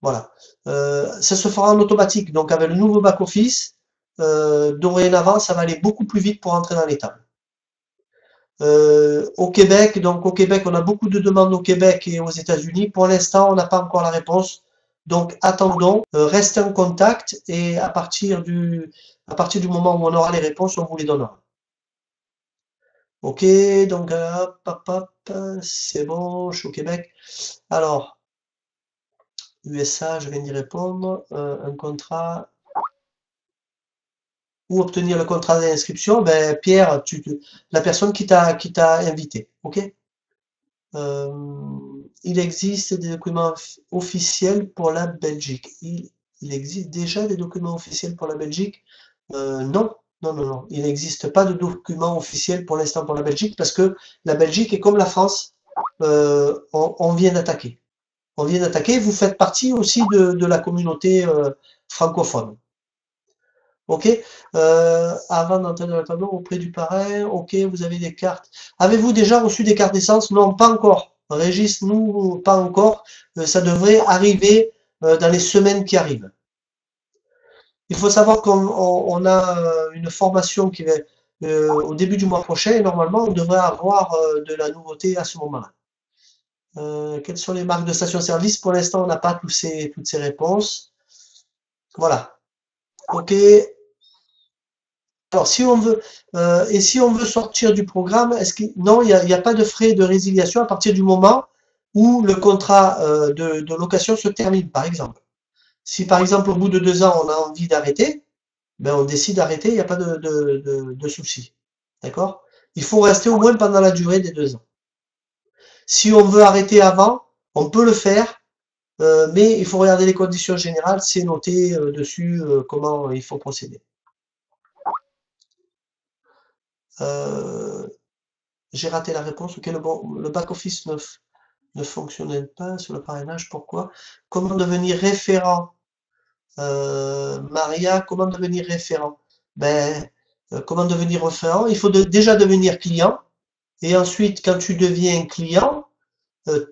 Voilà. Ça se fera en automatique. Donc, avec le nouveau back-office, dorénavant, ça va aller beaucoup plus vite pour entrer dans les tables. Au Québec, donc au Québec, on a beaucoup de demandes au Québec et aux États-Unis. Pour l'instant, on n'a pas encore la réponse. Donc, attendons, restez en contact et à partir du moment où on aura les réponses, on vous les donnera. Ok, donc hop, hop, hop, c'est bon, je suis au Québec. Alors, USA, je viens d'y répondre. Un contrat. Ou obtenir le contrat d'inscription, ben Pierre, la personne qui t'a invité. Ok. Il existe des documents officiels pour la Belgique. Il existe déjà des documents officiels pour la Belgique? Non, non, non, non. Il n'existe pas de documents officiels pour l'instant pour la Belgique parce que la Belgique est comme la France. On vient d'attaquer. On vient d'attaquer. Vous faites partie aussi de la communauté francophone. Ok. Avant d'entrer dans le tableau, auprès du parrain, ok, vous avez des cartes. Avez-vous déjà reçu des cartes d'essence? Non, pas encore. Régis, nous, pas encore. Ça devrait arriver dans les semaines qui arrivent. Il faut savoir qu'on a une formation qui va au début du mois prochain et normalement on devrait avoir de la nouveauté à ce moment-là. Quelles sont les marques de station-service? Pour l'instant, on n'a pas toutes ces réponses. Voilà. Ok. Alors, si on veut, si on veut sortir du programme, non, il n'y a pas de frais de résiliation à partir du moment où le contrat de location se termine, par exemple. Si par exemple au bout de 2 ans on a envie d'arrêter, ben on décide d'arrêter, il n'y a pas de souci. D'accord? Il faut rester au moins pendant la durée des 2 ans. Si on veut arrêter avant, on peut le faire, mais il faut regarder les conditions générales, c'est noté dessus comment il faut procéder. J'ai raté la réponse. Ok, le back-office ne fonctionnait pas sur le parrainage. Pourquoi? Comment devenir référent? Maria, comment devenir référent? Ben, comment devenir référent? Il faut déjà devenir client. Et ensuite, quand tu deviens client, ben,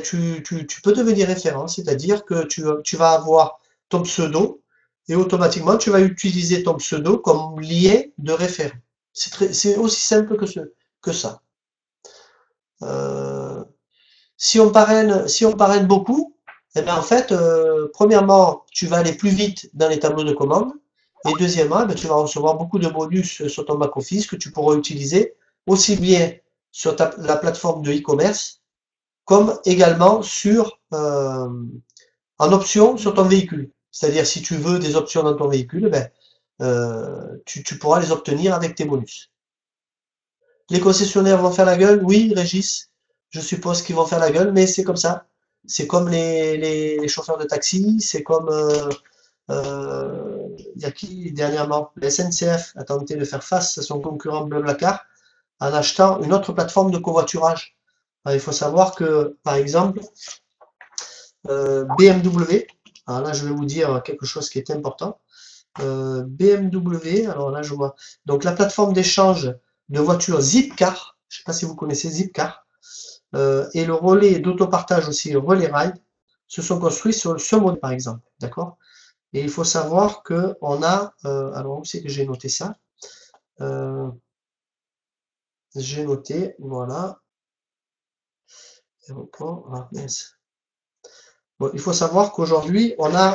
tu peux devenir référent. C'est-à-dire que tu vas avoir ton pseudo et automatiquement, tu vas utiliser ton pseudo comme lien de référent. C'est aussi simple que ça. Si on parraine beaucoup, eh bien en fait, premièrement, tu vas aller plus vite dans les tableaux de commande, et deuxièmement, eh bien, tu vas recevoir beaucoup de bonus sur ton back-office que tu pourras utiliser aussi bien sur la plateforme de e-commerce, comme également en option sur ton véhicule. C'est-à-dire si tu veux des options dans ton véhicule, ben, tu pourras les obtenir avec tes bonus. Les concessionnaires vont faire la gueule? Oui, Régis, je suppose qu'ils vont faire la gueule, mais c'est comme ça. C'est comme les chauffeurs de taxi, c'est comme il y a qui dernièrement? La SNCF a tenté de faire face à son concurrent Blablacar en achetant une autre plateforme de covoiturage. Alors, il faut savoir que, par exemple, BMW. Alors là, je vais vous dire quelque chose qui est important. BMW, alors là, je vois. Donc, la plateforme d'échange de voitures Zipcar, je ne sais pas si vous connaissez Zipcar, et le relais d'autopartage aussi, Relais Ride, se sont construits sur ce modèle, par exemple. D'accord? Et il faut savoir que on a, alors où c'est que j'ai noté ça? J'ai noté, voilà. Ah, mince. Bon, il faut savoir qu'aujourd'hui, on a,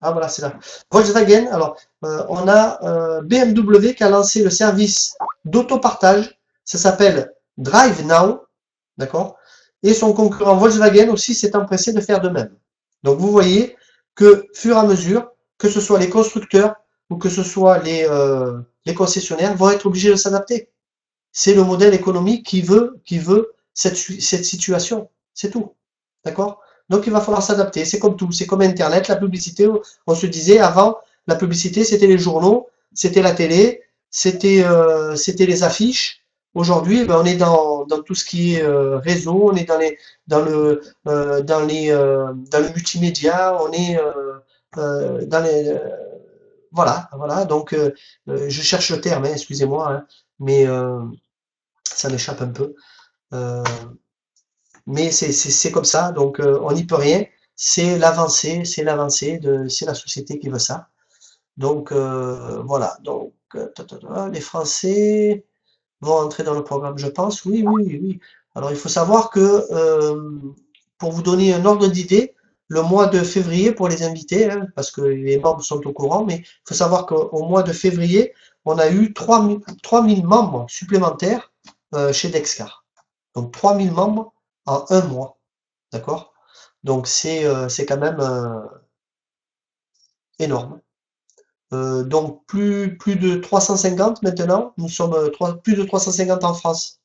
ah voilà, c'est là. Volkswagen, alors, on a BMW qui a lancé le service d'autopartage, ça s'appelle Drive Now, d'accord? Et son concurrent Volkswagen aussi s'est empressé de faire de même. Donc vous voyez que, fur et à mesure, que ce soit les constructeurs ou que ce soit les concessionnaires, vont être obligés de s'adapter. C'est le modèle économique qui veut cette situation. C'est tout. D'accord? Donc il va falloir s'adapter. C'est comme tout. C'est comme Internet, la publicité. On se disait avant, la publicité, c'était les journaux, c'était la télé, c'était les affiches. Aujourd'hui, ben, on est dans tout ce qui est réseau, on est dans le multimédia, on est dans les voilà. Donc je cherche le terme, hein, excusez-moi, hein, mais ça m'échappe un peu. Euh, mais c'est comme ça, donc on n'y peut rien. C'est la société qui veut ça. Donc voilà. Donc les Français vont entrer dans le programme, je pense. Oui, oui, oui, oui. Alors il faut savoir que pour vous donner un ordre d'idée, le mois de février pour les invités, hein, parce que les membres sont au courant, mais il faut savoir qu'au mois de février, on a eu 3000 membres supplémentaires chez Dexcar. Donc 3000 membres en un mois, d'accord? Donc c'est quand même énorme. Donc plus de 350 maintenant, nous sommes plus de 350 en France,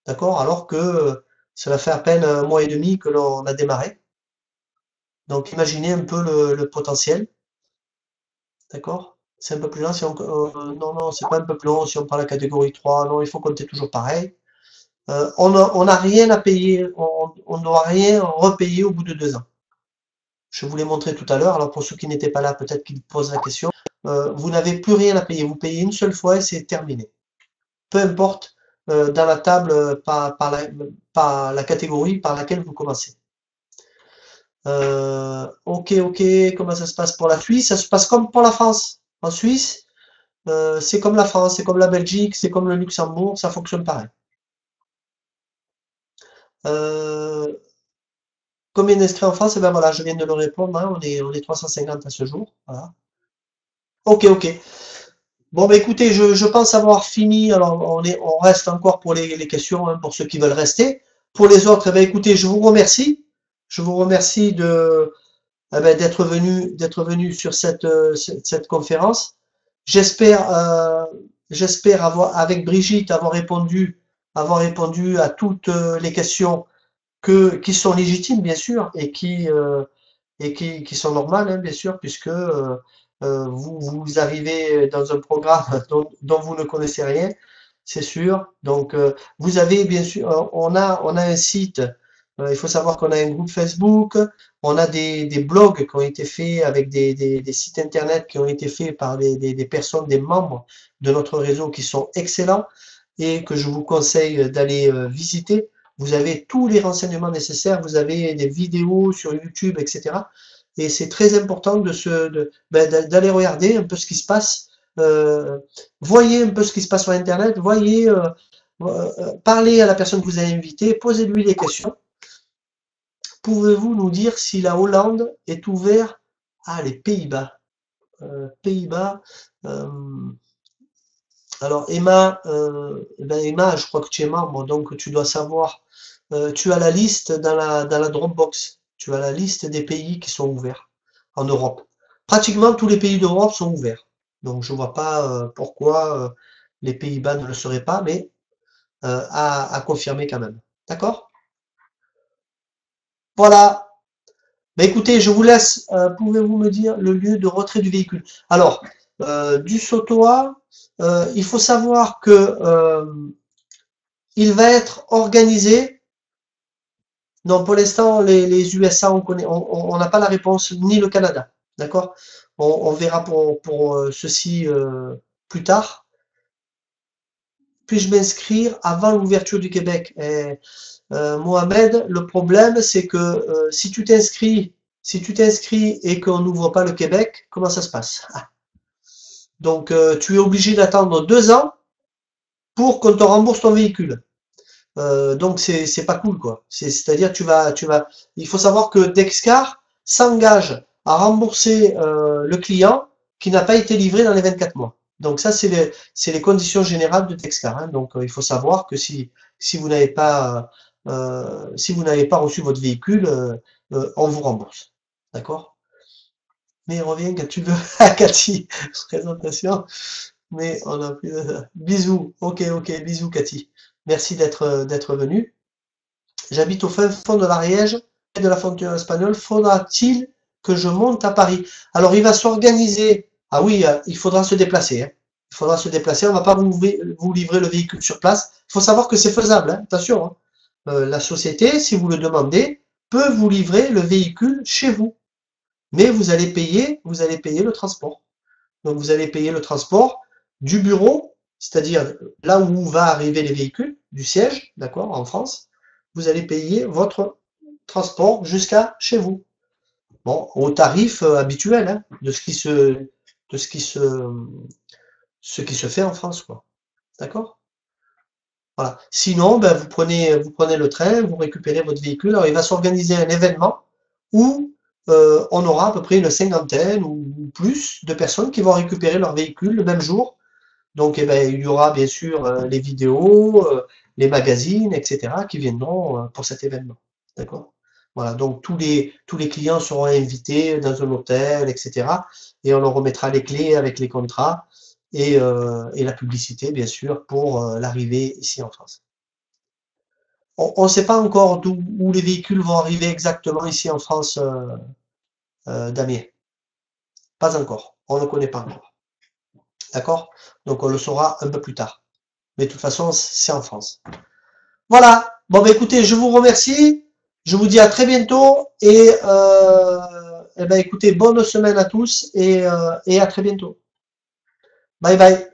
d'accord? Alors que cela fait à peine un mois et demi que l'on a démarré. Donc imaginez un peu le potentiel, d'accord? C'est un peu plus long si on... non, non, c'est pas un peu plus long si on prend la catégorie 3. Non, il faut compter toujours pareil. On n'a rien à payer, on ne doit rien repayer au bout de 2 ans. Je vous l'ai montré tout à l'heure, alors pour ceux qui n'étaient pas là, peut-être qu'ils posent la question, vous n'avez plus rien à payer, vous payez une seule fois et c'est terminé. Peu importe dans la table par la catégorie par laquelle vous commencez. Ok, comment ça se passe pour la Suisse? Ça se passe comme pour la France. En Suisse, c'est comme la France, c'est comme la Belgique, c'est comme le Luxembourg, ça fonctionne pareil. Euh, Combien d'inscrits en France? Eh ben voilà, je viens de le répondre, hein, on est 350 à ce jour. Voilà. Ok. Bon, bah écoutez, je pense avoir fini. Alors, on reste encore pour les questions, hein, pour ceux qui veulent rester. Pour les autres, eh ben, écoutez, je vous remercie. Je vous remercie eh ben, d'être venu sur cette conférence. J'espère, j'espère avec Brigitte, avoir répondu à toutes les questions qui sont légitimes, bien sûr, et qui sont normales, hein, bien sûr, puisque vous arrivez dans un programme dont vous ne connaissez rien, c'est sûr. Donc, vous avez, bien sûr, on a un site, il faut savoir qu'on a un groupe Facebook, on a des blogs qui ont été faits avec des sites internet qui ont été faits par des personnes, des membres de notre réseau qui sont excellents et que je vous conseille d'aller visiter. Vous avez tous les renseignements nécessaires, vous avez des vidéos sur YouTube, etc. Et c'est très important d'aller regarder un peu ce qui se passe. Voyez un peu ce qui se passe sur Internet, voyez, parlez à la personne que vous avez invitée, posez-lui des questions. Pouvez-vous nous dire si la Hollande est ouverte à les Pays-Bas? Pays-Bas, alors Emma, Emma, je crois que tu es membre, donc tu dois savoir. Tu as la liste dans la Dropbox. Tu as la liste des pays qui sont ouverts en Europe. Pratiquement tous les pays d'Europe sont ouverts. Donc je vois pas pourquoi les Pays-Bas ne le seraient pas, mais à confirmer quand même. D'accord? Voilà. Ben écoutez, je vous laisse. Pouvez-vous me dire le lieu de retrait du véhicule? Alors, du Sautois, il faut savoir que il va être organisé Non, pour l'instant, les USA, on n'a pas la réponse, ni le Canada. D'accord? On verra pour ceci plus tard. Puis-je m'inscrire avant l'ouverture du Québec? Mohamed, le problème, c'est que si tu t'inscris et qu'on n'ouvre pas le Québec, comment ça se passe? Donc, tu es obligé d'attendre 2 ans pour qu'on te rembourse ton véhicule. Donc c'est pas cool quoi. C'est-à-dire il faut savoir que Dexcar s'engage à rembourser le client qui n'a pas été livré dans les 24 mois. Donc ça c'est les conditions générales de Dexcar, hein. Donc il faut savoir que si vous n'avez pas reçu votre véhicule, on vous rembourse. D'accord? Mais reviens quand tu veux à Cathy, présentation. Mais on a plus bisous. Ok, bisous Cathy. Merci d'être venu. J'habite au fin fond de l'Ariège, près de la frontière espagnole. Faudra-t-il que je monte à Paris? Alors, il va s'organiser. Ah oui, il faudra se déplacer, hein. Il faudra se déplacer. On ne va pas vous livrer le véhicule sur place. Il faut savoir que c'est faisable, hein. Attention, hein. La société, si vous le demandez, peut vous livrer le véhicule chez vous. Mais vous allez payer le transport. Donc, vous allez payer le transport du bureau, c'est-à-dire là où va arriver les véhicules, du siège, d'accord, en France, vous allez payer votre transport jusqu'à chez vous. Bon, au tarif habituel, hein, de ce qui se fait en France, quoi. D'accord? Voilà. Sinon, ben, vous prenez le train, vous récupérez votre véhicule. Alors, il va s'organiser un événement où on aura à peu près une cinquantaine ou plus de personnes qui vont récupérer leur véhicule le même jour. Donc, eh ben, il y aura bien sûr les vidéos, les magazines, etc., qui viendront pour cet événement. D'accord? Voilà, donc tous les clients seront invités dans un hôtel, etc. Et on leur remettra les clés avec les contrats et la publicité, bien sûr, pour l'arrivée ici en France. On ne sait pas encore où les véhicules vont arriver exactement ici en France, Damien. Pas encore. On ne connaît pas encore. D'accord? Donc on le saura un peu plus tard. Mais de toute façon, c'est en France. Voilà. Bon, bah, écoutez, je vous remercie. Je vous dis à très bientôt. Et ben, écoutez, bonne semaine à tous et à très bientôt. Bye bye.